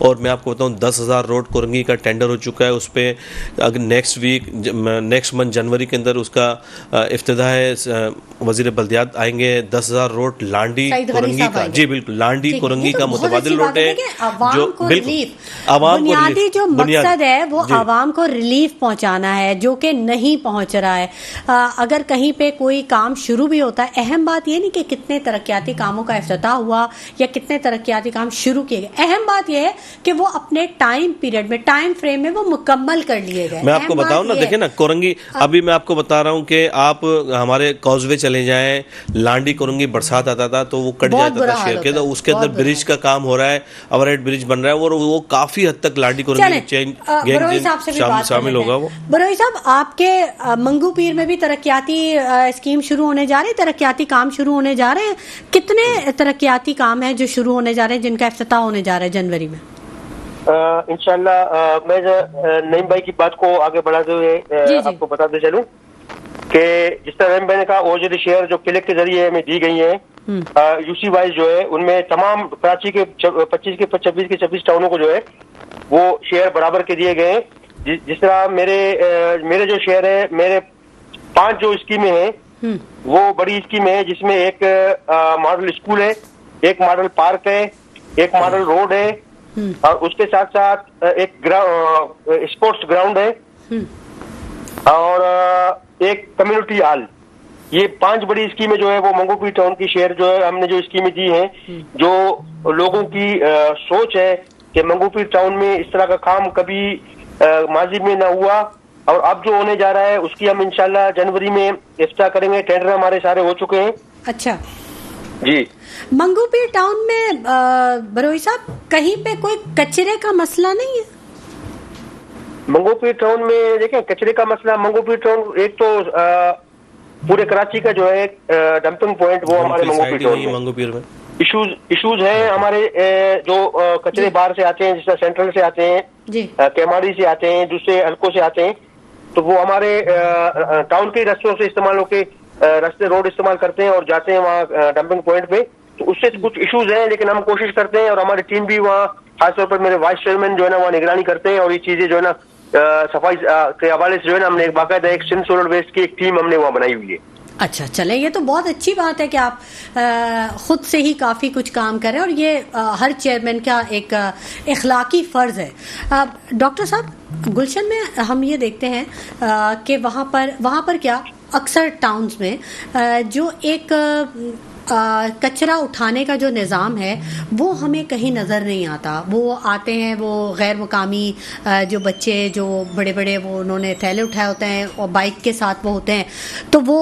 Speaker 2: और मैं आपको बताऊँ 10,000 रोड कोरंगी का टेंडर हो चुका है। उस पर अगर नेक्स्ट मंथ जनवरी के अंदर उसका इफ्तिताह है। वज़ीर बल्दियात आएंगे। 10,000 रोड लांडी कोरंगी का, जी बिल्कुल, लांडी कोरंगी का मुतबादिल रोड है जो बिल्कुल
Speaker 1: बुनियादी जो मकसद है वो आवाम को रिलीफ पहुंचाना है, जो कि नहीं पहुंच रहा है। अगर कहीं पे कोई काम शुरू भी होता है, अहम बात ये नहीं कि कितने तरक्याती कामों का इफ्तिताह हुआ या कितने तरक्याती काम शुरू किए गए, अहम बात यह है कि वो अपने टाइम पीरियड में, टाइम फ्रेम में वो मुकम्मल कर लिए गए।
Speaker 2: मैं आपको बताऊं ना, देखिए ना कोरंगी, अभी मैं आपको बता रहा हूँ कि आप हमारे कॉजवे चले जाएं, लांडी कोरंगी बरसात आता था तो वो कट जाता था शहर के, तो उसके अंदर ब्रिज का काम हो रहा है, ओवरहेड ब्रिज बन रहा है और वो काफी हद तक लांडी कोरंगी शामिल होगा। वो
Speaker 1: बरोई साहब, आपके मंगू पीर में भी तरक्याती स्कीम शुरू होने जा रही है, तरक्याती काम शुरू होने जा रहे हैं। कितने तरक्याती काम है जो शुरू होने जा रहे हैं, जिनका इफ्तिताह होने जा रहा है जनवरी में?
Speaker 4: इंशाल्लाह मैं नईम भाई की बात को आगे बढ़ाते हुए आपको बताते चलूं कि जिस तरह नईम भाई ने कहा ओजेडी शेयर जो क्लिक के जरिए हमें दी गई है, यूसी वाइज जो है उनमें तमाम कराची के 25 के 26 टाउनों को जो है वो शेयर बराबर के दिए गए। जिस तरह मेरे जो शेयर है, मेरे 5 जो स्कीमें हैं वो बड़ी स्कीमें हैं, जिसमें एक मॉडल स्कूल है, एक मॉडल पार्क है, एक मॉडल रोड है और उसके साथ साथ एक स्पोर्ट्स ग्राउंड है और एक कम्युनिटी हॉल। ये 5 बड़ी स्कीमें जो है वो मंगोपीर टाउन की शेयर जो है हमने जो स्कीमें दी हैं, जो लोगों की सोच है कि मंगोपीर टाउन में इस तरह का काम कभी माजी में ना हुआ और अब जो होने जा रहा है उसकी हम इंशाल्लाह जनवरी में इफ्तिताह करेंगे। टेंडर हमारे सारे हो चुके हैं।
Speaker 1: अच्छा
Speaker 4: जी।
Speaker 1: मंगोपीर टाउन में बरोई साहब कहीं पे कोई कचरे का मसला नहीं है?
Speaker 4: मंगोपीर टाउन में देखें कचरे का मसला, मंगोपीर टाउन एक तो पूरे कराची का जो है डंपिंग पॉइंट वो हमारे
Speaker 2: मंगोपीर में
Speaker 4: इश्यूज हैं हमारे, जो कचरे बाहर से आते हैं, जिस सेंट्रल से आते हैं, केमाड़ी से आते हैं, दूसरे हल्कों से आते हैं, तो वो हमारे टाउन के रास्तों से इस्तेमाल होके रास्ते रोड इस्तेमाल करते हैं और जाते हैं वहाँ डंपिंग पॉइंट पे। तो उससे कुछ इश्यूज हैं, लेकिन हम कोशिश करते हैं और हमारी टीम भी वहाँ, खासतौर पर मेरे वाइस चेयरमैन जो है ना वहाँ निगरानी करते हैं और ये चीजें जो है ना सफाई के हवाले से जो है ना हमने बाकायदा एक सिंध सॉलिड वेस्ट की एक टीम हमने वहाँ बनाई हुई है।
Speaker 1: अच्छा, चले, ये तो बहुत अच्छी बात है कि आप खुद से ही काफ़ी कुछ काम करें और ये हर चेयरमैन का एक इखलाकी फ़र्ज़ है। डॉक्टर साहब, गुलशन में हम ये देखते हैं कि वहाँ पर क्या अक्सर टाउन्स में जो एक कचरा उठाने का जो निज़ाम है वो हमें कहीं नज़र नहीं आता। वो आते हैं, वो गैर मुकामी जो बच्चे जो बड़े बड़े वो उन्होंने थैले उठाए होते हैं और बाइक के साथ वो होते हैं, तो वो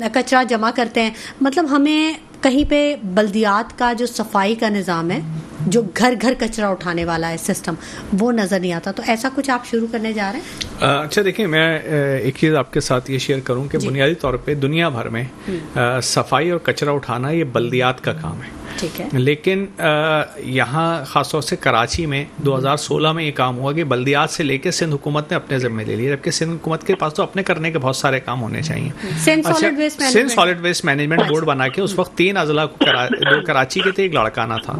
Speaker 1: कचरा जमा करते हैं। मतलब हमें कहीं पे बल्दियात का जो सफाई का निज़ाम है, जो घर घर कचरा उठाने वाला है सिस्टम, वो नज़र नहीं आता। तो ऐसा कुछ आप शुरू करने जा रहे हैं?
Speaker 3: अच्छा, देखिए, मैं एक चीज़ आपके साथ ये शेयर करूं कि बुनियादी तौर पे दुनिया भर में सफाई और कचरा उठाना ये बल्दियात का काम है।
Speaker 1: ठीक है।
Speaker 3: लेकिन यहाँ ख़ासतौर से कराची में 2016 में ये काम हुआ कि बल्दियात से लेकर सिंध हुकूमत ने अपने ज़िम्मे ले लिया, जबकि सिंध हुकूमत के पास तो अपने करने के बहुत सारे काम होने चाहिए।
Speaker 1: Sindh
Speaker 3: solid waste management board बना के उस वक्त 3 अजला को दो कराची के थे, एक लड़काना था।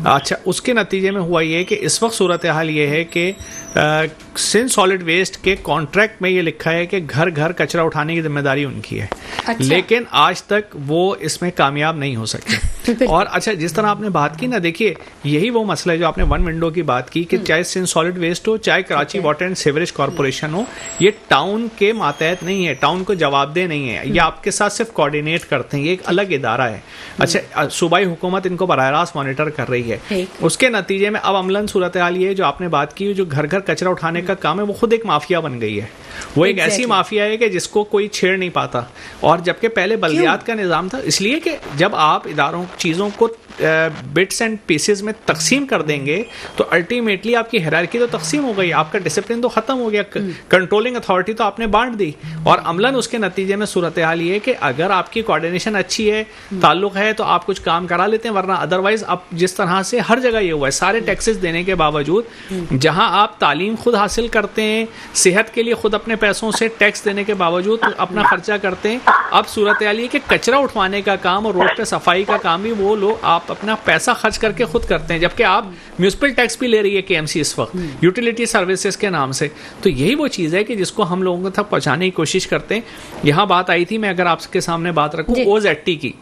Speaker 3: अच्छा, उसके नतीजे में हुआ ये कि इस वक्त सूरत हाल ये है कि सिंध सॉलिड वेस्ट के कॉन्ट्रैक्ट में ये लिखा है कि घर घर कचरा उठाने की जिम्मेदारी उनकी है। अच्छा। लेकिन आज तक वो इसमें कामयाब नहीं हो सके। और अच्छा, जिस तरह आपने बात की ना, देखिए यही वो मसला है जो आपने वन विंडो की बात की कि चाहे सिंध सॉलिड वेस्ट हो, चाहे Karachi water and sewerage corporation हो, ये टाउन के मातहत नहीं है, टाउन को जवाबदेह नहीं है, ये आपके साथ सिर्फ कोऑर्डिनेट करते हैं, ये एक अलग इदारा है। अच्छा, सूबाई हुकूमत इनको बराह रास्त मॉनिटर कर रही है। उसके नतीजे में अब अमलन सूरत हाल ये जो आपने बात की, जो घर घर कचरा उठाने का काम है, वो खुद एक माफिया बन गई है। वो एक ऐसी माफिया है कि जिसको कोई छेड़ नहीं पाता। और जबकि पहले बल्दियात का निज़ाम था, इसलिए कि जब आप इदारों चीज़ों को बिट्स एंड पीसेस में तकसीम कर देंगे तो अल्टीमेटली आपकी हायरार्की तो तकसीम हो गई, आपका डिसिप्लिन तो ख़त्म हो गया, कंट्रोलिंग अथॉरिटी तो आपने बांट दी। और अमलन उसके नतीजे में सूरत हाल ये है कि अगर आपकी कोऑर्डिनेशन अच्छी है, ताल्लुक़ है, तो आप कुछ काम करा लेते हैं, वरना अदरवाइज अब जिस तरह से हर जगह ये हुआ है, सारे टैक्सेस देने के बावजूद, जहाँ आप तालीम खुद हासिल करते हैं, सेहत के लिए खुद अपने पैसों से टैक्स देने के बावजूद अपना खर्चा करते हैं, अब सूरत हाल ये कि कचरा उठवाने का काम और रोड पे सफाई का काम भी वो लोग आप अपना पैसा खर्च करके खुद करते हैं, जबकि आप म्यूनिसिपल टैक्स भी ले रही है केएमसी इस वक्त यूटिलिटी सर्विसेज के नाम से। तो यही वो चीज़ है कि जिसको हम लोगों तक पहुंचाने की कोशिश करते हैं। यहाँ बात आई थी, मैं अगर आपके सामने बात रखूँ OZT की,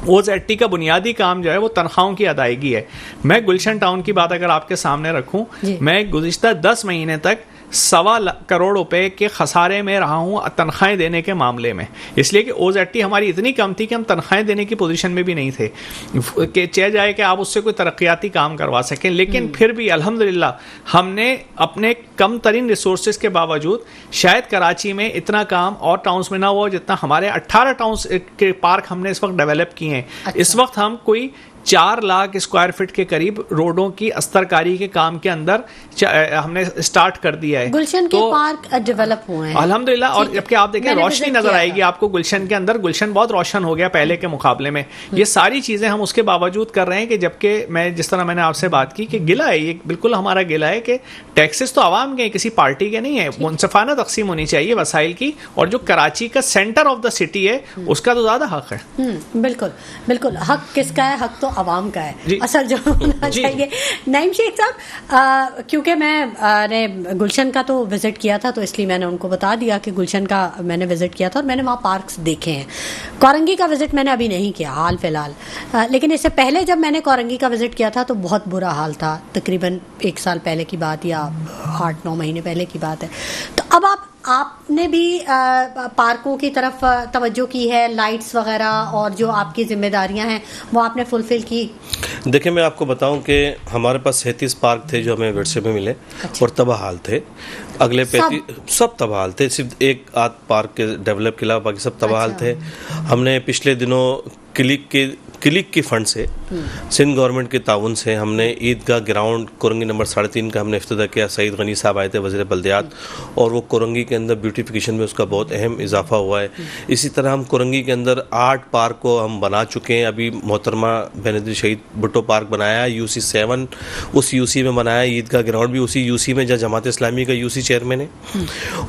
Speaker 3: OZT का बुनियादी काम जो है वो तनख्वाहों की अदायगी है। मैं गुलशन टाउन की बात अगर आपके सामने रखूं, मैं गुज़िश्ता 10 महीने तक 1.25 करोड़ रुपए के खसारे में रहा हूं तनख्वाहें देने के मामले में, इसलिए कि OZT हमारी इतनी कम थी कि हम तनख्वाहें देने की पोजीशन में भी नहीं थे कि चाहे जाए कि आप उससे कोई तरक्याती काम करवा सकें। लेकिन फिर भी अल्हम्दुलिल्लाह हमने अपने कम तरीन रिसोर्सेज के बावजूद, शायद कराची में इतना काम और टाउन्स में ना हुआ जितना हमारे 18 टाउन्स के पार्क हमने इस वक्त डेवलप किए हैं। अच्छा। इस वक्त हम कोई 4 लाख स्क्वायर फीट के करीब रोडों की अस्तरकारी के काम के अंदर हमने स्टार्ट कर दिया है।
Speaker 1: गुलशन के पार्क डेवलप हुए हैं
Speaker 3: अल्हम्दुलिल्लाह। और जबकि आप देखें रोशनी नजर आएगी आपको गुलशन के अंदर, गुलशन बहुत रोशन हो गया पहले के मुकाबले में। ये सारी चीजें हम उसके बावजूद कर रहे हैं कि जबकि मैं जिस तरह मैंने आपसे बात की कि गिला है, ये बिल्कुल हमारा गिला है कि टैक्सेस तो आवाम के, किसी पार्टी के नहीं है, मुनसिफाना तकसीम होनी चाहिए वसाइल की, और जो कराची का सेंटर ऑफ द सिटी है उसका तो ज्यादा हक है।
Speaker 1: बिल्कुल बिल्कुल, हक किसका है? हक तो आवाम का है, असल जो होना चाहिए। नईम शेख साहब, क्योंकि मैंने गुलशन का तो विजिट किया था, तो इसलिए मैंने उनको बता दिया कि गुलशन का मैंने विजिट किया था और मैंने वहाँ पार्क्स देखे हैं। कोरंगी का विजिट मैंने अभी नहीं किया हाल फिलहाल, लेकिन इससे पहले जब मैंने कोरंगी का विजिट किया था तो बहुत बुरा हाल था, तकरीबन 1 साल पहले की बात या 8-9 महीने पहले की बात है। तो अब आपने भी पार्कों की तरफ तवज्जो की है, लाइट्स वगैरह और जो आपकी जिम्मेदारियां हैं वो आपने फुलफिल की?
Speaker 2: देखिए, मैं आपको बताऊं कि हमारे पास 37 पार्क थे जो हमें विरसे में मिले।
Speaker 1: अच्छा।
Speaker 2: और तबाहाल थे। अगले 35 सब तबाहाल थे, सिर्फ एक आध पार्क के डेवलप के अलावा बाकी सब तबाहाल
Speaker 1: अच्छा।
Speaker 2: थे। हमने पिछले दिनों क्लिक के फंड से, सिंध गवर्नमेंट के ताउन से हमने ईदगाह ग्राउंड कोरंगी नंबर 3.5 का हमने इफ्तिताह किया। सईद गनी साहब आए थे, वज़ीर बल्दियात, और वो कोरंगी के अंदर ब्यूटिफिकेशन में उसका बहुत अहम इजाफा हुआ है। इसी तरह हम कोरंगी के अंदर 8 पार्क को हम बना चुके हैं। अभी मोहतरमा बेनज़ीर शहीद भुट्टो पार्क बनाया, UC 7 उस UC में बनाया। ईदगाह ग्राउंड भी उसी UC में जहाँ जमात इस्लामी का UC चेयरमैन है,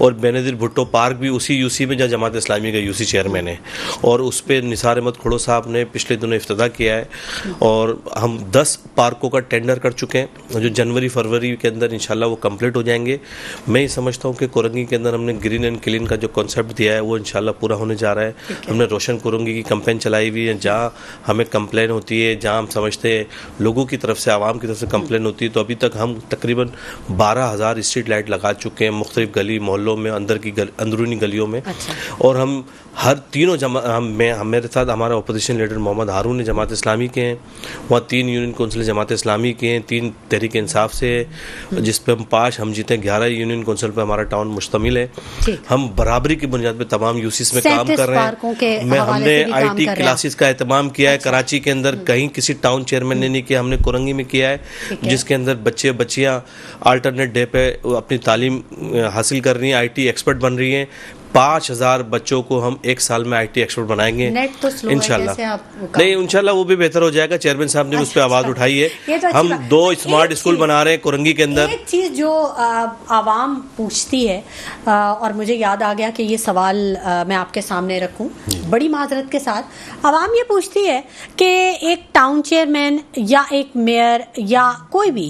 Speaker 2: और बेनज़ीर भुट्टो पार्क भी उसी UC में जहाँ जमात इस्लामी का UC चेयरमैन है। और उस पर निसार अहमद खुड़ो साहब ने पिछले दिनों इफ्तिताह किया है। और हम 10 पार्कों का टेंडर कर चुके हैं जो जनवरी फरवरी के अंदर इंशाल्लाह वो कंप्लीट हो जाएंगे। मैं ये समझता हूँ कि कोरंगी के अंदर हमने ग्रीन एंड क्लीन का जो कॉन्सेप्ट दिया है वो इंशाल्लाह पूरा होने जा रहा है। हमने रोशन कोरंगी की कैंपेन चलाई हुई है। जहाँ हमें कंप्लेन होती है, जहाँ हम समझते हैं लोगों की तरफ से, आवाम की तरफ से कंप्लेन होती है, तो अभी तक हम तकरीबन 12,000 स्ट्रीट लाइट लगा चुके हैं मुख्तलिफ गली मोहल्लों में, अंदरूनी गलियों में।
Speaker 1: अच्छा।
Speaker 2: और हम हर तीनों मेरे साथ हमारा अपोजिशन लीडर मोहम्मद हारून ने जमात इस्लामी के हैं, वहाँ 3 यूनियन कौंसिल जमात इस्लामी के हैं, 3 तहरीक इंसाफ से, जिस पे हम 5 हम जीते, 11 यूनियन कौंसिल पे हमारा टाउन मुश्तमिल है। हम बराबरी की बुनियाद पे तमाम यूसीस में काम कर रहे हैं। हमने IT क्लासेस का एहतमाम किया है। कराची के अंदर कहीं किसी टाउन चेयरमैन ने नहीं किया, हमने कोरंगी में किया है, जिसके अंदर बच्चे बच्चियाँ अल्टरनेट डे पे अपनी तालीम हासिल कर रही हैं, IT एक्सपर्ट बन रही हैं। 5,000 बच्चों को हम एक साल में IT एक्सपर्ट बनाएंगे इंशाल्लाह। नहीं, इंशाल्लाह वो भी बेहतर हो जाएगा। चेयरमैन साहब ने उस पर आवाज़ उठाई है। हम 2 स्मार्ट स्कूल बना रहे हैं कोरंगी के अंदर।
Speaker 1: एक चीज़ जो आवाम पूछती है, और मुझे याद आ गया कि ये सवाल मैं आपके सामने रखूं बड़ी माजरत के साथ, आवाम ये पूछती है कि एक टाउन चेयरमैन या एक मेयर या कोई भी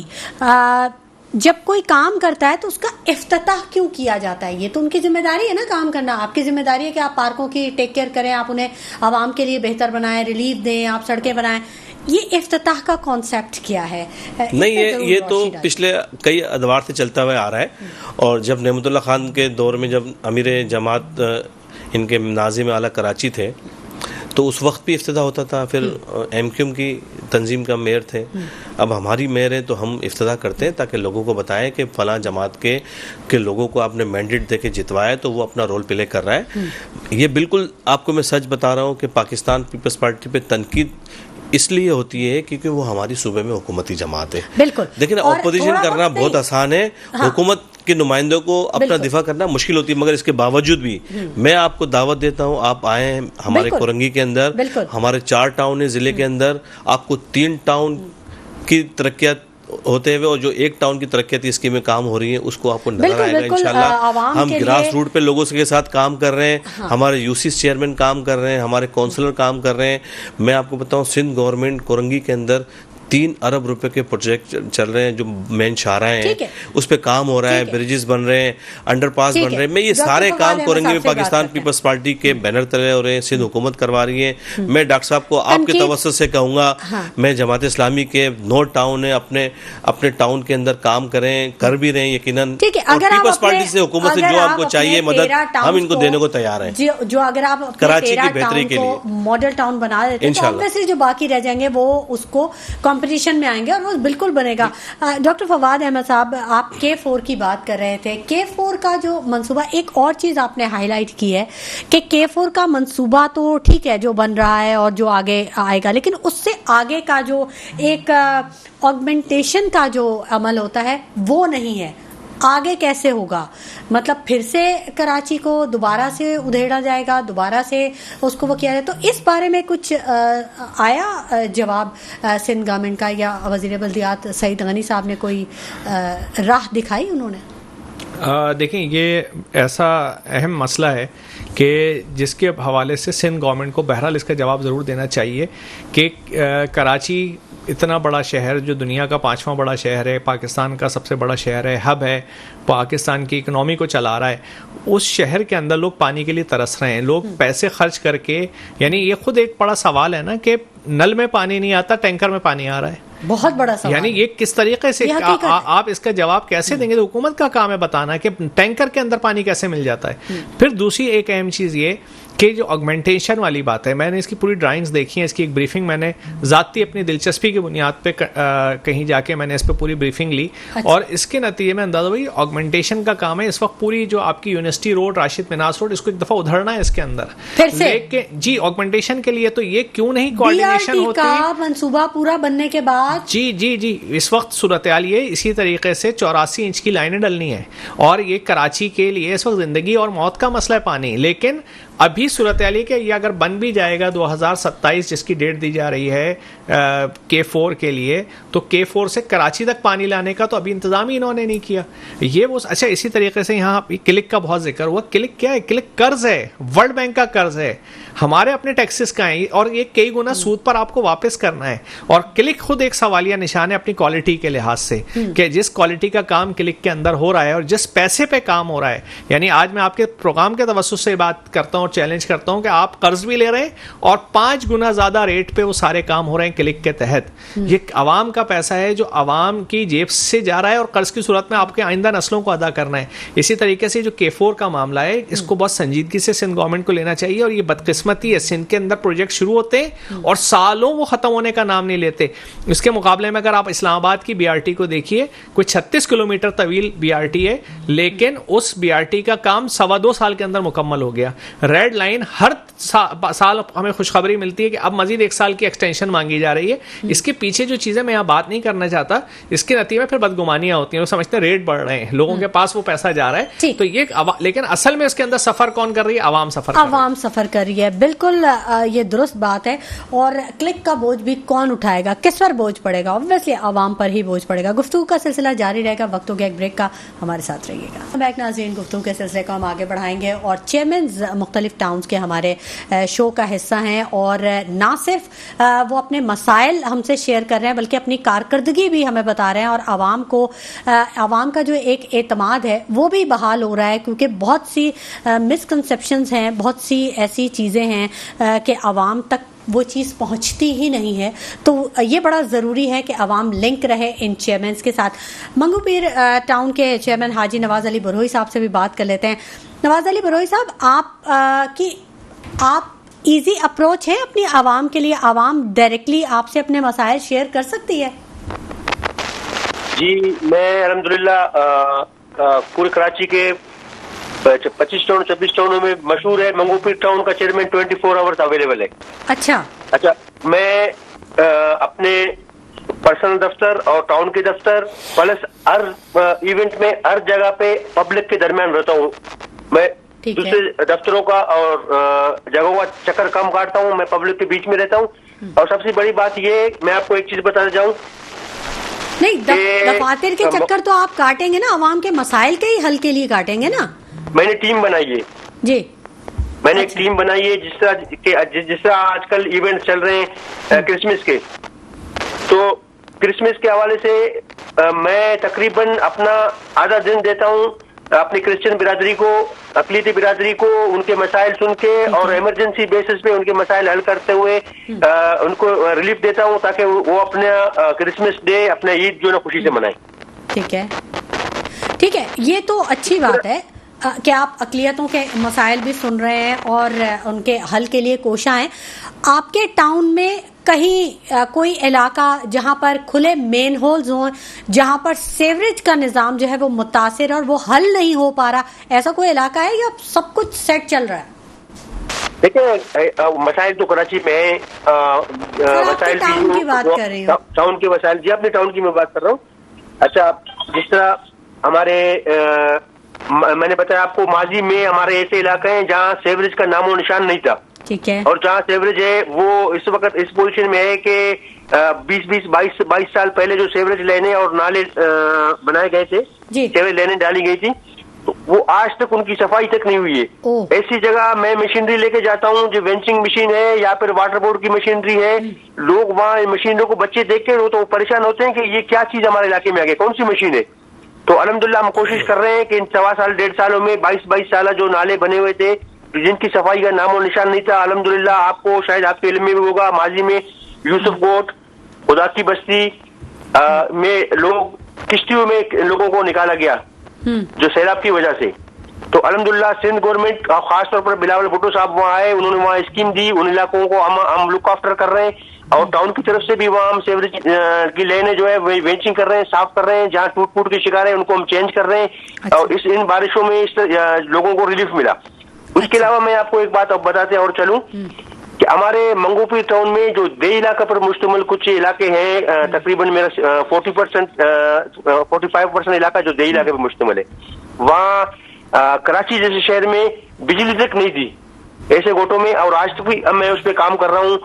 Speaker 1: जब कोई काम करता है तो उसका इफ्तिताह क्यों किया जाता है? ये तो उनकी जिम्मेदारी है ना काम करना। आपकी जिम्मेदारी है कि आप पार्कों की टेक केयर करें, आप उन्हें आवाम के लिए बेहतर बनाएं, रिलीफ दें, आप सड़कें बनाएं। ये इफ्तिताह का कॉन्सेप्ट क्या है?
Speaker 2: नहीं, ये तो पिछले कई अदवार से चलता हुआ आ रहा है। और जब नेमतुल्लाह खान के दौर में जब अमीर जमात इनके नाज़िम आला कराची थे तो उस वक्त भी इफ्तिताह होता था। फिर MQM की तंजीम का मेयर थे, अब हमारी मेयर है तो हम इफ्तिताह करते हैं ताकि लोगों को बताएं कि फ़लाँ जमात के लोगों को आपने मैंडेट दे के जितवाया तो वो अपना रोल प्ले कर रहा है। ये बिल्कुल आपको मैं सच बता रहा हूँ कि पाकिस्तान पीपल्स पार्टी पे तनकीद इसलिए होती है क्योंकि वो हमारी सूबे में हुकूमती जमात है।
Speaker 1: बिल्कुल।
Speaker 2: देखिए ना, ऑपोजिशन करना बहुत आसान है, हुकूमत के नुमाइंदों को अपना दिफा करना मुश्किल होती है, मगर इसके बावजूद भी मैं आपको दावत देता हूँ, आप आए हमारे कोरंगी के अंदर। हमारे 4 टाउन है ज़िले के अंदर, आपको 3 टाउन की तरक्कियात होते हुए और जो एक टाउन की तरक्याती स्कीमें काम हो रही हैं उसको आपको नजर आएगा इंशाल्लाह। हम ग्रास रूट पे लोगों के साथ काम कर रहे हैं। हमारे यूसी चेयरमैन काम कर रहे हैं, हमारे काउंसलर काम कर रहे हैं। मैं आपको बताऊं, सिंध गवर्नमेंट कोरंगी के अंदर 3 अरब रुपए के प्रोजेक्ट चल रहे हैं जो मेन शाहराएं हैं, उस पे काम हो रहा है, ब्रिजेस बन रहे हैं, अंडरपास बन रहे हैं। मैं ये सारे काम कोरंगी में पाकिस्तान पीपल्स पार्टी के बैनर तले हो रहे हैं, सिंध हुकूमत करवा रही है। मैं डॉक्टर साहब को आपके तवज्जुह से कहूँगा, मैं जमात इस्लामी के 9 टाउन है, अपने टाउन के अंदर काम करें, कर भी रहे हैं यकीनन। पीपल्स पार्टी से, हुकूमत से जो आपको चाहिए मदद हम इनको देने को तैयार हैं।
Speaker 1: जो अगर आप
Speaker 2: कराची की बेहतरी के लिए
Speaker 1: मॉडल टाउन बना देते हैं तो ऑब्वियसली जो बाकी रह जाएंगे वो उसको कंपटीशन में आएंगे और वो बिल्कुल बनेगा। डॉक्टर फवाद अहमद साहब, आप K4 की बात कर रहे थे। K4 का जो मंसूबा, एक और चीज आपने हाईलाइट की है कि K4 का मंसूबा तो ठीक है जो बन रहा है और जो आगे आएगा, लेकिन उससे आगे का जो एक ऑगमेंटेशन का जो अमल होता है वो नहीं है। आगे कैसे होगा? मतलब फिर से कराची को दोबारा से उधेड़ा जाएगा, दोबारा से उसको वो किया जाए? तो इस बारे में कुछ आया जवाब सिंध गवर्नमेंट का, या वज़ीर बल्दियात सईद गनी साहब ने कोई राह दिखाई उन्होंने?
Speaker 3: देखें, ये ऐसा अहम मसला है कि जिसके हवाले से सिंध गवर्नमेंट को बहरहाल इसका जवाब ज़रूर देना चाहिए कि कराची इतना बड़ा शहर जो दुनिया का 5वां बड़ा शहर है, पाकिस्तान का सबसे बड़ा शहर है, हब है, पाकिस्तान की इकनॉमी को चला रहा है, उस शहर के अंदर लोग पानी के लिए तरस रहे हैं। लोग पैसे खर्च करके, यानी ये खुद एक बड़ा सवाल है ना कि नल में पानी नहीं आता, टैंकर में पानी आ रहा है।
Speaker 1: बहुत बड़ा सवाल।
Speaker 3: यानी ये किस तरीके से आप इसका जवाब कैसे देंगे? तो हुकूमत का काम है बताना कि टैंकर के अंदर पानी कैसे मिल जाता है। फिर दूसरी एक अहम चीज ये कि जो ऑगमेंटेशन वाली बात है, मैंने इसकी पूरी ड्राइंग्स देखी है, इसकी एक ब्रीफिंग मैंने जाती अपनी दिलचस्पी की बुनियाद पे कहीं जाके मैंने इस पे पूरी ब्रीफिंग ली।
Speaker 1: अच्छा।
Speaker 3: और इसके नतीजे में अंदाजा हुई ऑगमेंटेशन का काम है इस वक्त पूरी जो आपकी university road, Rashid Manas road, इसको एक दफा उधरना है इसके अंदर
Speaker 1: फिर से
Speaker 3: लेकिन जी ऑगमेंटेशन के लिए। तो ये क्यों नहीं कोऑर्डिनेशन
Speaker 1: BRT
Speaker 3: होती
Speaker 1: का मंसूबा पूरा बनने के बाद
Speaker 3: जी जी जी इस वक्त सूरत हाल ये इसी तरीके से 84 इंच की लाइनें डलनी है और ये कराची के लिए इस वक्त जिंदगी और मौत का मसला है पानी। लेकिन अभी सूरत हाल के ये अगर बन भी जाएगा 2027 जिसकी डेट दी जा रही है K4 के लिए, तो K4 से कराची तक पानी लाने का तो अभी इंतजाम ही इन्होंने नहीं किया। ये वो अच्छा इसी तरीके से यहाँ क्लिक का बहुत जिक्र हुआ। क्लिक क्या है? क्लिक कर्ज है, वर्ल्ड बैंक का कर्ज है, हमारे अपने टैक्सेस का है और ये कई गुना सूद पर आपको वापस करना है। और क्लिक खुद एक सवालिया निशान है अपनी क्वालिटी के लिहाज से कि जिस क्वालिटी का काम क्लिक के अंदर हो रहा है और जिस पैसे पे काम हो रहा है। यानी आज मैं आपके प्रोग्राम के तवज्जुह से बात करता हूँ, चैलेंज करता हूँ कि आप कर्ज भी ले रहे हैं और 5 गुना ज्यादा रेट पे वो सारे काम हो रहे हैं क्लिक के तहत। ये अवाम का पैसा है जो अवाम की जेब से जा रहा है और कर्ज की सूरत में आपके आइंदा नस्लों को अदा करना है। इसी तरीके से जो K4 का मामला है इसको बहुत संजीदगी से सिंध गवर्नमेंट को लेना चाहिए। और ये बदकिस्मती है, सिंध के अंदर प्रोजेक्ट शुरू होते हैं और सालों वो खत्म होने का नाम नहीं लेते। इसके मुकाबले में अगर आप इस्लामाबाद की BRT को देखिए, कोई 36 किलोमीटर तवील BRT है लेकिन उस BRT का काम 2.25 साल के अंदर मुकम्मल हो गया। रेड लाइन हर साल हमें खुशखबरी मिलती है कि अब मजीद 1 साल की एक्सटेंशन मांगी जा रही है। इसके पीछे जो चीजें मैं यहाँ बात नहीं करना चाहता, इसके नतीजे में फिर बदगुमानियां होती हैं। वो समझते हैं रेट बढ़ रहे हैं, लोगों के पास वो पैसा जा रहा है। तो ये लेकिन असल में इसके अंदर सफर कौन कर रही है? आवाम सफर कर रही है।
Speaker 1: बिल्कुल ये दुरुस्त बात है। और क्लिक का बोझ भी कौन उठाएगा, किस पर बोझ पड़ेगा? ऑब्वियसली आवाम पर ही बोझ पड़ेगा। गुफ्तगू का सिलसिला जारी रहेगा, वक्त हो गया एक ब्रेक का, हमारे साथ रहिएगा। बैक नाज़रीन, गुफ्तगू के सिलसिले को हम आगे बढ़ाएंगे और चेयरमैन मुख्तलिफ टाउन्स के हमारे शो का हिस्सा हैं और ना सिर्फ वो अपने मसाइल हमसे शेयर कर रहे हैं बल्कि अपनी कारकर्दगी भी हमें बता रहे हैं। और आवाम का जो एक एतमाद है वो भी बहाल हो रहा है, क्योंकि बहुत सी मिसकंसेप्शंस हैं, बहुत सी ऐसी चीज़ें हैं कि आवाम तक वो चीज़ पहुंचती ही नहीं है। तो ये बड़ा ज़रूरी है कि आवाम लिंक रहे इन चेयरमैन के साथ। मंगूपीर टाउन के चेयरमैन हाजी नवाज़ अली बरोही साहब से भी बात कर लेते हैं। नवाज़ अली बरोही साहब, आप इजी अप्रोच है अपनी आवाम के लिए? आवाम डायरेक्टली आपसे अपने मसाइल शेयर कर सकती है?
Speaker 4: जी, मैं अल्हम्दुलिल्लाह पूरे कराची के 25 टाउन 26 टाउनों में मशहूर है। मंगूपीर टाउन का चेयरमैन 24 आवर्स अवेलेबल है।
Speaker 1: अच्छा,
Speaker 4: मैं अपने पर्सनल दफ्तर और टाउन के दफ्तर प्लस हर इवेंट में हर जगह पे पब्लिक के दरमियान रहता हूँ। मैं दूसरे दफ्तरों का और जगहों का चक्कर कम काटता हूँ, मैं पब्लिक के बीच में रहता हूँ। और सबसे बड़ी बात ये, मैं आपको एक चीज बताना चाहूँ,
Speaker 1: नहीं दफातर के चक्कर तो आप काटेंगे ना, आवाम के मसाइल के ही हल के लिए काटेंगे ना।
Speaker 4: मैंने टीम बनाई है
Speaker 1: जी,
Speaker 4: मैंने एक टीम बनाई है जिस तरह आजकल इवेंट चल रहे हैं क्रिसमस के। तो क्रिसमस के हवाले से मैं तकरीबन अपना आधा दिन देता हूँ अपनी क्रिश्चियन बिरादरी को, अकलीती बिरादरी को, उनके मसाइल सुन के और इमरजेंसी बेसिस पे उनके मसाइल हल करते हुए उनको रिलीफ देता हूँ ताकि वो अपना क्रिसमस डे, अपना ईद जो ना खुशी से मनाएं।
Speaker 1: ठीक है, ये तो अच्छी बात है कि आप अकलियतों के मसाइल भी सुन रहे हैं और उनके हल के लिए कोशा हैं। आपके टाउन में कहीं कोई इलाका जहां पर खुले मेन होल्स हों, जहां पर सेवरेज का निज़ाम जो है वो मुतासिर और वो हल नहीं हो पा रहा, ऐसा कोई इलाका है या सब कुछ सेट चल रहा है?
Speaker 4: देखिए, मसाइल तो कराची में है। मसाइल
Speaker 1: टाउन की बात कर रही हूँ,
Speaker 4: टाउन के मसाइल। जी, अपने टाउन की मैं बात कर रहा हूँ। अच्छा, जिस तरह हमारे मैंने बताया आपको, माजी में हमारे ऐसे इलाके हैं जहाँ सेवरेज का नामो निशान नहीं था।
Speaker 1: ठीक है। और
Speaker 4: जहाँ सेवरेज है वो इस वक्त इस पोजीशन में है कि 22 साल पहले जो सेवरेज लेने और नाले बनाए गए थे, सेवरेज लेने डाली गई थी, तो वो आज तक उनकी सफाई तक नहीं हुई है। ऐसी जगह मैं मशीनरी लेके जाता हूँ, जो वेंचिंग मशीन है या फिर वाटर बोर्ड की मशीनरी है, लोग वहाँ मशीनों को बच्चे देख के तो परेशान होते हैं कि ये क्या चीज हमारे इलाके में आ गई, कौन सी मशीन है। तो अल्हम्दुलिल्लाह हम कोशिश कर रहे हैं कि इन 1.25 साल 1.5 सालों में 22 साल जो नाले बने हुए थे जिनकी सफाई का नामो निशान नहीं था, अल्हम्दुलिल्लाह आपको शायद आपके इल्म में भी होगा, माजी में यूसुफ कोट, खुदा की बस्ती, में लोग किश्तियों में लोगों को निकाला गया जो सैलाब की वजह से। तो अल्हम्दुलिल्लाह सिंध गवर्नमेंट खासतौर पर बिलावल भुट्टो साहब वहाँ आए, उन्होंने वहाँ स्कीम दी, उन इलाकों को हम लुक आफ्टर कर रहे हैं और टाउन की तरफ से भी वहाँ हम सेवरेज की लेने जो है वेंचिंग कर रहे हैं, साफ कर रहे हैं, जहाँ टूट फूट के शिकार है उनको हम चेंज कर रहे हैं।
Speaker 1: अच्छा।
Speaker 4: और इन बारिशों में इस लोगों को रिलीफ मिला। उसके अलावा मैं आपको एक बात अब बताते और चलूं कि हमारे मंगोपीर टाउन में जो दे इलाका पर मुश्तमिल कुछ इलाके हैं, तकरीबन मेरा 45% इलाका जो दे इलाके पर मुश्तमिल है, वहाँ कराची जैसे शहर में बिजली तक नहीं थी ऐसे गोटों में। और आज तक भी अब मैं उस पर काम कर रहा हूँ।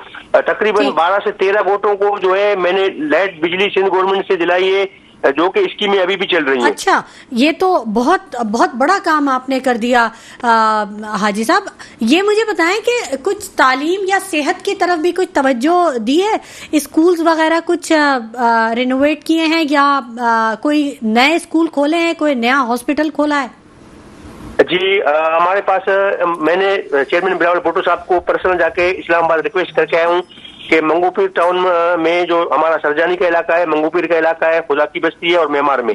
Speaker 4: तकरीबन 12 से 13 गोटों को जो है मैंने लाइट बिजली सिंध गवर्नमेंट से दिलाई है, जो कि स्कीमें अभी भी चल रही हैं।
Speaker 1: अच्छा, ये तो बहुत बहुत बड़ा काम आपने कर दिया हाजी साहब। ये मुझे बताएं कि कुछ तालीम या सेहत की तरफ भी कुछ तवज्जो दी है? स्कूल्स वगैरह कुछ रिनोवेट किए हैं या कोई नए स्कूल खोले हैं, कोई नया हॉस्पिटल खोला है?
Speaker 4: जी, हमारे पास मैंने चेयरमैन बिलावल भुट्टो साहब को पर्सनल जाके इस्लामाबाद रिक्वेस्ट करके आया हूँ कि मंगोपीर टाउन में जो हमारा सरजानी का इलाका है, मंगोपीर का इलाका है, खुदा की बस्ती है और मेमार में,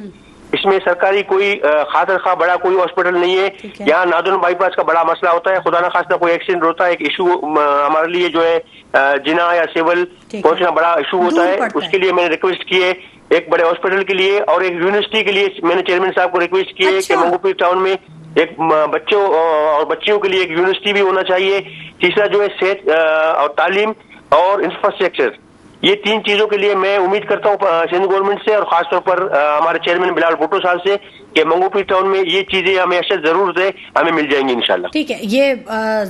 Speaker 4: इसमें सरकारी कोई खातर खा बड़ा कोई हॉस्पिटल नहीं है। यहाँ नादुन बाईपास का बड़ा मसला होता है, खुदा न खास्ता कोई एक्सीडेंट होता है, एक इशू हमारे लिए जो है जिना या सिविल पहुंचना बड़ा इशू होता है। उसके लिए मैंने रिक्वेस्ट की है एक बड़े हॉस्पिटल के लिए, और एक यूनिवर्सिटी के लिए मैंने चेयरमैन साहब को रिक्वेस्ट की है कि मंगोपीर टाउन में एक बच्चों और बच्चियों के लिए एक यूनिवर्सिटी भी होना चाहिए। तीसरा जो है सेहत और तालीम और इंफ्रास्ट्रक्चर, ये 3 चीजों के लिए मैं उम्मीद करता हूँ सिंध गवर्नमेंट से और खासतौर पर हमारे चेयरमैन बिलावल भुट्टो साहब से कि मंगोपीर टाउन में ये चीजें हमें अशद जरूरत है, हमें मिल जाएंगी इंशाल्लाह।
Speaker 1: ठीक है, ये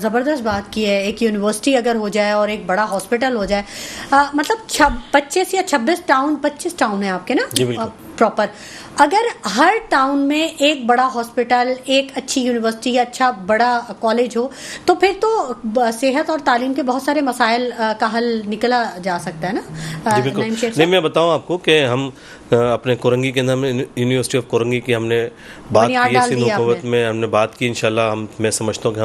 Speaker 1: जबरदस्त बात की है। एक यूनिवर्सिटी अगर हो जाए और एक बड़ा हॉस्पिटल हो जाए, मतलब 25 या 26 टाउन है आपके ना प्रॉपर। अगर हर टाउन में एक बड़ा हॉस्पिटल, एक अच्छी यूनिवर्सिटी, अच्छा बड़ा कॉलेज हो, तो फिर तो सेहत और तालीम के बहुत सारे मसाइल का हल निकला जा सकता है ना।
Speaker 2: जी बिल्कुल। नहीं, मैं बताऊं आपको कि हम अपने कोरंगी के अंदर यूनिवर्सिटी ऑफ कोरंगी की हमने बात की है, सिंध हुकूमत में हमने बात की। इंशाल्लाह मैं समझता हूँ कि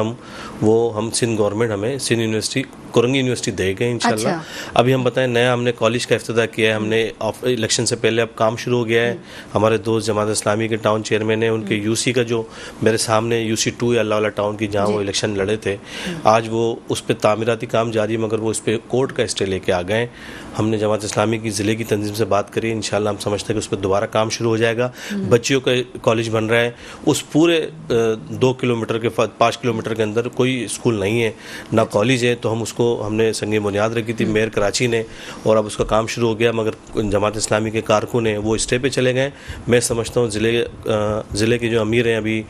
Speaker 2: हम सिंध गवर्नमेंट हमें सिंध यूनिवर्सिटी कोरंगी यूनिवर्सिटी देगा इंशाल्लाह। अच्छा। अभी हम बताएं नया हमने कॉलेज का इफ्तिताह किया है, हमने इलेक्शन से पहले अब काम शुरू हो गया है। हमारे दोस्त जमात इस्लामी के टाउन चेयरमैन है, उनके यूसी का जो मेरे सामने UC2 या अल्लाह वाला टाउन की जहाँ वो इलेक्शन लड़े थे, आज वो उस पर तामीराती काम जारी है, मगर वो उस पर कोर्ट का स्टे लेके आ गए। हमने जमात इस्लामी की ज़िले की तंजीम से बात करी, इंशाल्लाह हम समझते हैं कि उस पर दोबारा काम शुरू हो जाएगा। बच्चियों का कॉलेज बन रहा है, उस पूरे 2 किलोमीटर के 5 किलोमीटर के अंदर कोई स्कूल नहीं है ना कॉलेज है, तो हम उसको हमने संगे बुनियाद रखी थी मेयर कराची ने, और अब उसका काम शुरू हो गया, मगर जमात इस्लामी के कारकुन हैं वो स्टे पे चले गए। मैं समझता हूँ ज़िले के जो अमीर हैं अभी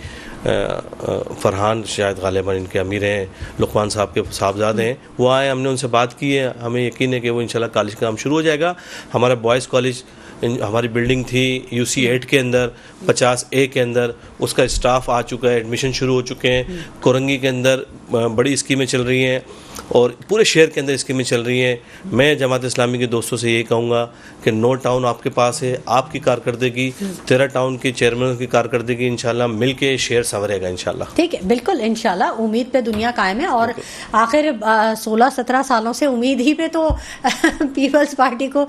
Speaker 2: फरहान शायद गालिबन इनके अमीर हैं, लुकमान साहब के साहबजादे हैं, वो आए, हमने उनसे बात की है, हमें यकीन है कि वो इंशाल्लाह कॉलेज का काम शुरू हो जाएगा। हमारा बॉयज़ कॉलेज हमारी बिल्डिंग थी UC8 के अंदर 50A के अंदर, उसका स्टाफ आ चुका है, एडमिशन शुरू हो चुके हैं। कोरंगी के अंदर बड़ी स्कीमें चल रही हैं और पूरे शहर के अंदर स्कीमें चल रही हैं। मैं जमात इस्लामी के दोस्तों से ये कहूँगा कि 9 टाउन आपके पास है, आपकी कारकर्दगी 13 टाउन के चेयरमैन की कारकर्दगी इंशाल्लाह मिल के शहर संवरेगा इंशाल्लाह।
Speaker 1: ठीक है, बिल्कुल इंशाल्लाह, उम्मीद पे दुनिया कायम है। और आखिर 16-17 सालों से उम्मीद ही पे तो पीपल्स पार्टी को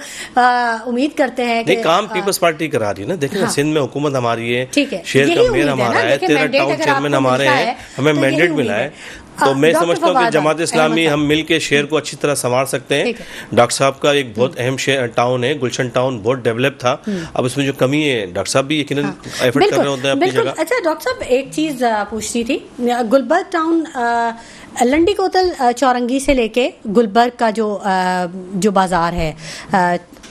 Speaker 1: उम्मीद करते हैं कि काम
Speaker 2: पीपल्स पार्टी करा रही है ना। देखिए ना, सिंध में हुकूमत हमारी है,
Speaker 1: ठीक है,
Speaker 2: शहर का मेयर हमारा है, 13 टाउन चेयरमैन हमारे हैं, हमें मैंडेट मिला है। तो मैं समझता हूँ कि जमात इस्लामी हम मिल के शहर को अच्छी तरह संभाल सकते हैं। डॉक्टर साहब का एक बहुत अहम टाउन है, गुलशन टाउन बहुत डेवलप था, अब उसमें जो कमी है डॉक्टर साहब भी यकीनन एफर्ट कर रहे होते हैं अपनी जगह।
Speaker 1: अच्छा डॉक्टर साहब, एक चीज पूछनी थी, गुलबर्ग टाउन लंडी कोतल चौरंगी से लेके गुलबर्ग का जो बाजार है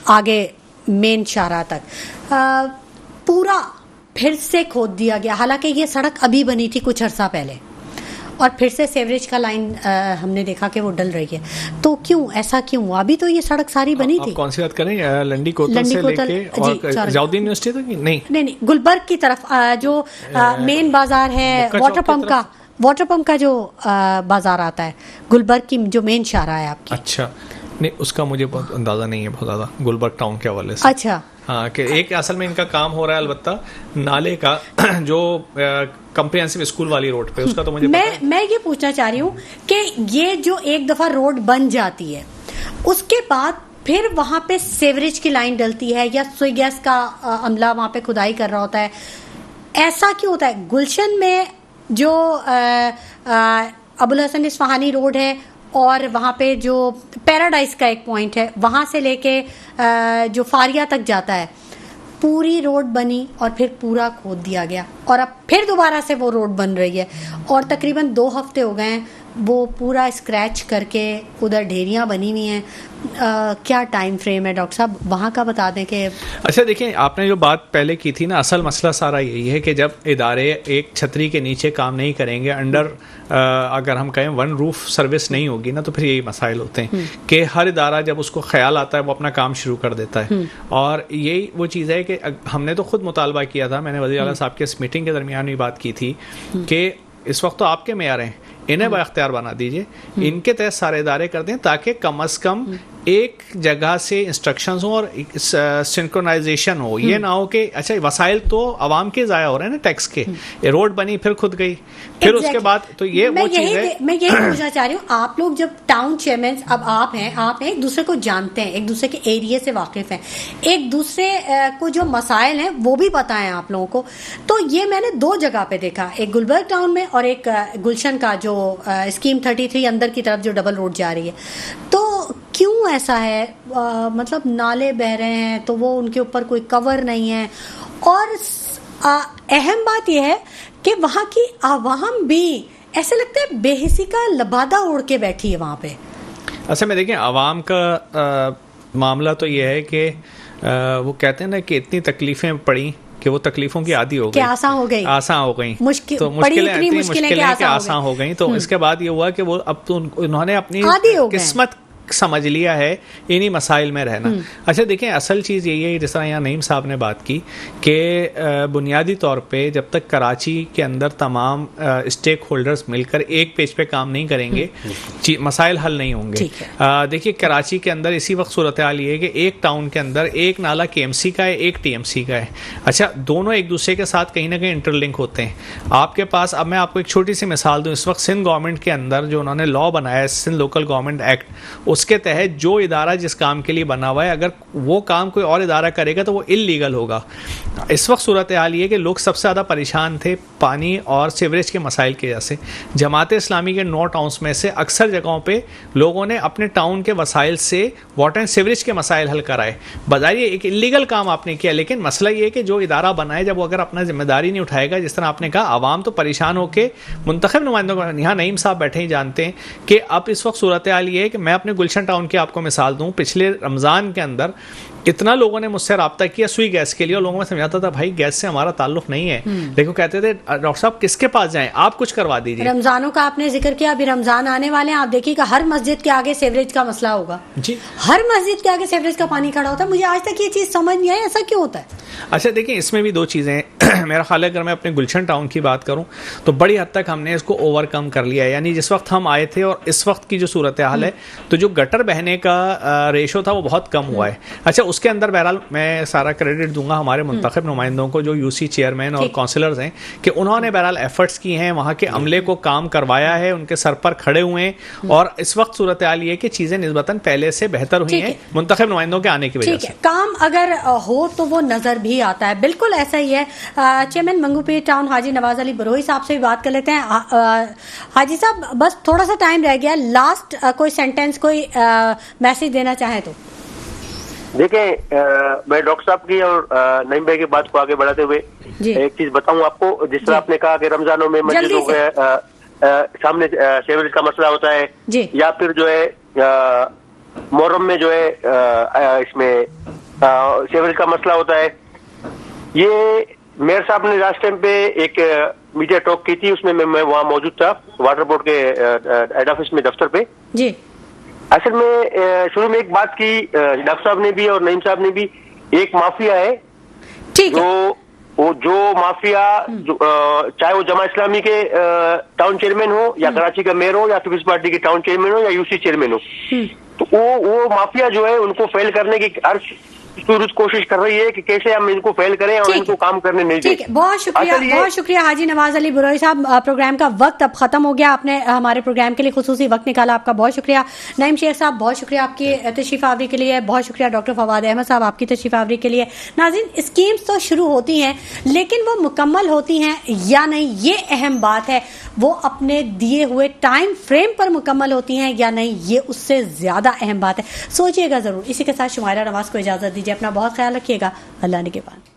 Speaker 1: आगे मेन शाहरा तक पूरा फिर से खोद दिया गया। हालांकि ये सड़क अभी बनी थी कुछ अर्सा पहले, और फिर से सेवरेज का लाइन हमने देखा कि वो डल रही है, तो क्यों ऐसा क्यों हुआ? अभी तो ये सड़क सारी बनी थी।
Speaker 3: कौन सी बात करें? लंडी कोतल से लेके और जाउद्दीन यूनिवर्सिटी तक? नहीं,
Speaker 1: गुलबर्ग की तरफ जो मेन बाजार है, वाटर पंप का जो बाजार आता है, गुलबर्ग की जो मेन शाहरा है आपकी।
Speaker 3: अच्छा, नहीं उसका मुझे बहुत अंदाजा नहीं है बहुत ज्यादा गुलबर्ग टाउन के हवाले से।
Speaker 1: अच्छा,
Speaker 3: हाँ, कि एक असल में इनका काम हो रहा है अलबत्ता नाले का जो कम्प्रिहेंसिव स्कूल वाली रोड पे, उसका तो मुझे
Speaker 1: मैं ये पूछना चाह रही हूँ कि ये जो एक दफा रोड बन जाती है उसके बाद फिर वहां पे सेवरेज की लाइन डलती है या सुई गैस का अमला वहां पे खुदाई कर रहा होता है। ऐसा क्यों होता है? गुलशन में जो अबुल हसन इस्फहानी रोड है और वहाँ पे जो पैराडाइज का एक पॉइंट है, वहाँ से लेके जो फारिया तक जाता है, पूरी रोड बनी और फिर पूरा खोद दिया गया और अब फिर दोबारा से वो रोड बन रही है और तकरीबन 2 हफ्ते हो गए हैं वो पूरा स्क्रैच करके उधर ढेरियां बनी हुई हैं। क्या टाइम फ्रेम है डॉक्टर साहब वहाँ का बता दें कि।
Speaker 3: अच्छा देखिए, आपने जो बात पहले की थी ना, असल मसला सारा यही है कि जब इदारे एक छतरी के नीचे काम नहीं करेंगे, अंडर अगर हम कहें वन रूफ सर्विस नहीं होगी ना, तो फिर यही मसाइल होते हैं कि हर इदारा जब उसको ख्याल आता है वो अपना काम शुरू कर देता है। और यही वो चीज़ है कि हमने तो खुद मुतालबा किया था, मैंने वज़ीर आला साहब के इस मीटिंग के दरमियान भी बात की थी कि इस वक्त तो आपके मेयर हैं, इन्हें बाख्तियार बना दीजिए, इनके तहत सारे इदारे कर दें ताकि कम अज़ कम एक जगह से इंस्ट्रक्शंस हो और सिंक्रोनाइजेशन हो। ये ना हो कि अच्छा वसाइल तो आवाम के ज़ाया हो रहे हैं ना, टैक्स के, ये रोड बनी फिर खुद गई फिर उसके बाद, तो ये वो चीज़ है।
Speaker 1: मैं यही पूछना चाह रही हूँ, आप लोग जब टाउन चेयरमैन, अब आप हैं एक दूसरे को जानते हैं, एक दूसरे के एरिया से वाकिफ हैं, एक दूसरे को जो मसाइल हैं वो भी पता है आप लोगों को, तो ये मैंने 2 जगह पे देखा, एक गुलबर्ग टाउन में और एक गुलशन का जो स्कीम 33 अंदर की तरफ जो डबल रोड जा रही है। तो क्यों ऐसा है? मतलब नाले बह रहे हैं तो वो उनके ऊपर कोई कवर नहीं है और अहम बात यह है कि वहाँ की आवाम भी ऐसे लगता है बेहिसी का लबादा ओढ़ के बैठी है वहाँ पे।
Speaker 3: अच्छा मैं देखें, आवाम का मामला तो ये है कि वो कहते हैं ना कि इतनी तकलीफें पड़ी कि वो तकलीफों की आदी हो गई,
Speaker 1: आसान हो गई,
Speaker 3: तो मुश्किलें कि आसान हो गई। तो इसके बाद ये हुआ कि वो अब तो उन्होंने अपनी किस्मत समझ लिया है इन्हीं मसाइल में रहना। अच्छा देखें, असल चीज़ यही है, जिस तरह यहाँ नईम साहब ने बात की कि बुनियादी तौर पे जब तक कराची के अंदर तमाम स्टेक होल्डर्स मिलकर एक पेज पे काम नहीं करेंगे मसाइल हल नहीं होंगे। देखिए कराची के अंदर इसी वक्त सूरत हाल ये है कि एक टाउन के अंदर एक नाला KMC का है, एक TMC का है। अच्छा दोनों एक दूसरे के साथ कहीं ना कहीं इंटरलिंक होते हैं। आपके पास, अब मैं आपको एक छोटी सी मिसाल दूँ, इस वक्त सिंध गवर्नमेंट के अंदर जो उन्होंने लॉ बनाया है, सिंध लोकल गवर्नमेंट एक्ट, उसके तहत जो इदारा जिस काम के लिए बना हुआ है अगर वो काम कोई और इदारा करेगा तो वो इल्लीगल होगा। इस वक्त सूरत हाल ये कि लोग सबसे ज़्यादा परेशान थे पानी और सीवरेज के मसाइल की वजह से। जमात इस्लामी के 9 टाउन्स में से अक्सर जगहों पे लोगों ने अपने टाउन के वसाइल से वाटर एंड सीवरेज के मसाइल हल कराए। बजाय एक इल्लीगल काम आपने किया, लेकिन मसला ये है कि जो इदारा बनाए जब वो अगर अपना जिम्मेदारी नहीं उठाएगा, जिस तरह आपने कहा आवाम तो परेशान होकर मुंतखब नुमाइंदों को, यहाँ नईम साहब बैठे ही जानते हैं कि अब इस वक्त सूरत हाल ये है कि मैं अपने गुलशन टाउन की आपको मिसाल दूं, पिछले रमज़ान के अंदर इतना लोगों ने मुझसे रब्ता किया सुई गैस के लिए और लोगों में समझाता था भाई गैस से हमारा ताल्लुक नहीं है, लेकिन कहते थे डॉक्टर साहब किसके पास जाएं, आप कुछ करवा दीजिए।
Speaker 1: रमजानों का आपने जिक्र किया, अभी रमजान आने वाले हैं, आप देखिएगा हर मस्जिद के आगे सेवरेज का मसला होगा जी, हर मस्जिद के आगे सेवरेज का पानी खड़ा होता है। मुझे आज तक ये चीज समझ नहीं आई, ऐसा क्यों होता है?
Speaker 3: अच्छा देखिए, इसमें भी 2 चीज़ें मेरा ख्याल है, अगर मैं अपने गुलशन टाउन की बात करूं तो बड़ी हद तक हमने इसको ओवरकम कर लिया है। यानी जिस वक्त हम आए थे और इस वक्त की जो सूरत हाल है, तो जो गटर बहने का रेशो था वो बहुत कम हुआ है। अच्छा उसके अंदर बहरहाल मैं सारा क्रेडिट दूंगा हमारे मुंतखब नुमाइंदों को, जो UC चेयरमैन और काउंसिलर्स हैं, कि उन्होंने बहरहाल एफर्ट्स की हैं, वहाँ के अमले को काम करवाया है, उनके सर पर खड़े हुए हैं और इस वक्त सूरत हाल ये कि चीज़ें निस्बतन पहले से बेहतर हुई हैं मुंतखब नुमाइंदों के आने की वजह से।
Speaker 1: काम अगर हो तो वो नजर भी आता है, बिल्कुल ऐसा ही है। चेयरमैन मंगूपीर टाउन हाजी नवाज अली बरोही साहब से भी बात कर लेते हैं। हाजी साहब बस थोड़ा सा टाइम रह गया, लास्ट कोई सेंटेंस, कोई मैसेज देना चाहे तो।
Speaker 4: देखिए मैं डॉक्टर साहब की और नईम भाई की बात को आगे बढ़ाते हुए एक चीज बताऊं आपको, जिस तरह आपने कहा कि रमजानों में मस्जिदों के सामने सेवरेज का मसला होता है, या फिर जो है मुहर्रम में जो है इसमें सेवरेज का मसला होता है। ये मेयर साहब ने लास्ट टाइम पे एक मीडिया टॉक की थी, उसमें मैं वहाँ मौजूद था, वाटर बोर्ड के हेड ऑफिस में दफ्तर पे जी। असल में शुरू में एक बात की डॉक्टर साहब ने भी और नईम साहब ने भी, एक माफिया है जो माफिया चाहे वो जमा इस्लामी के टाउन चेयरमैन हो या कराची का मेयर हो या पीपल्स पार्टी के टाउन चेयरमैन हो या UC चेयरमैन हो, तो वो माफिया जो है उनको फेल करने की हर पुरजोर कोशिश कर रही है कि कैसे हम इनको फेल करें और
Speaker 1: ठीक
Speaker 4: इनको काम करने नहीं दें।
Speaker 1: ठीक है, बहुत शुक्रिया हाजी नवाज अली बुरोई साहब। प्रोग्राम का वक्त अब खत्म हो गया, आपने हमारे प्रोग्राम के लिए खुसूसी वक्त निकाला, आपका बहुत शुक्रिया। नईम शेख साहब, बहुत शुक्रिया आपकी तशरीफ आवरी के लिए, बहुत शुक्रिया डॉक्टर फवाद अहमद साहब आपकी तशरीफ आवरी के लिए। नाज़रीन, स्कीम्स तो शुरू होती हैं लेकिन वो मुकम्मल होती हैं या नहीं, ये अहम बात है। वो अपने दिए हुए टाइम फ्रेम पर मुकम्मल होती हैं या नहीं, ये उससे ज्यादा अहम बात है। सोचिएगा जरूर। इसी के साथ शुमाइला नवाज को इजाजत दीजिए, अपना बहुत ख्याल रखिएगा। अल्लाह ने के बाद।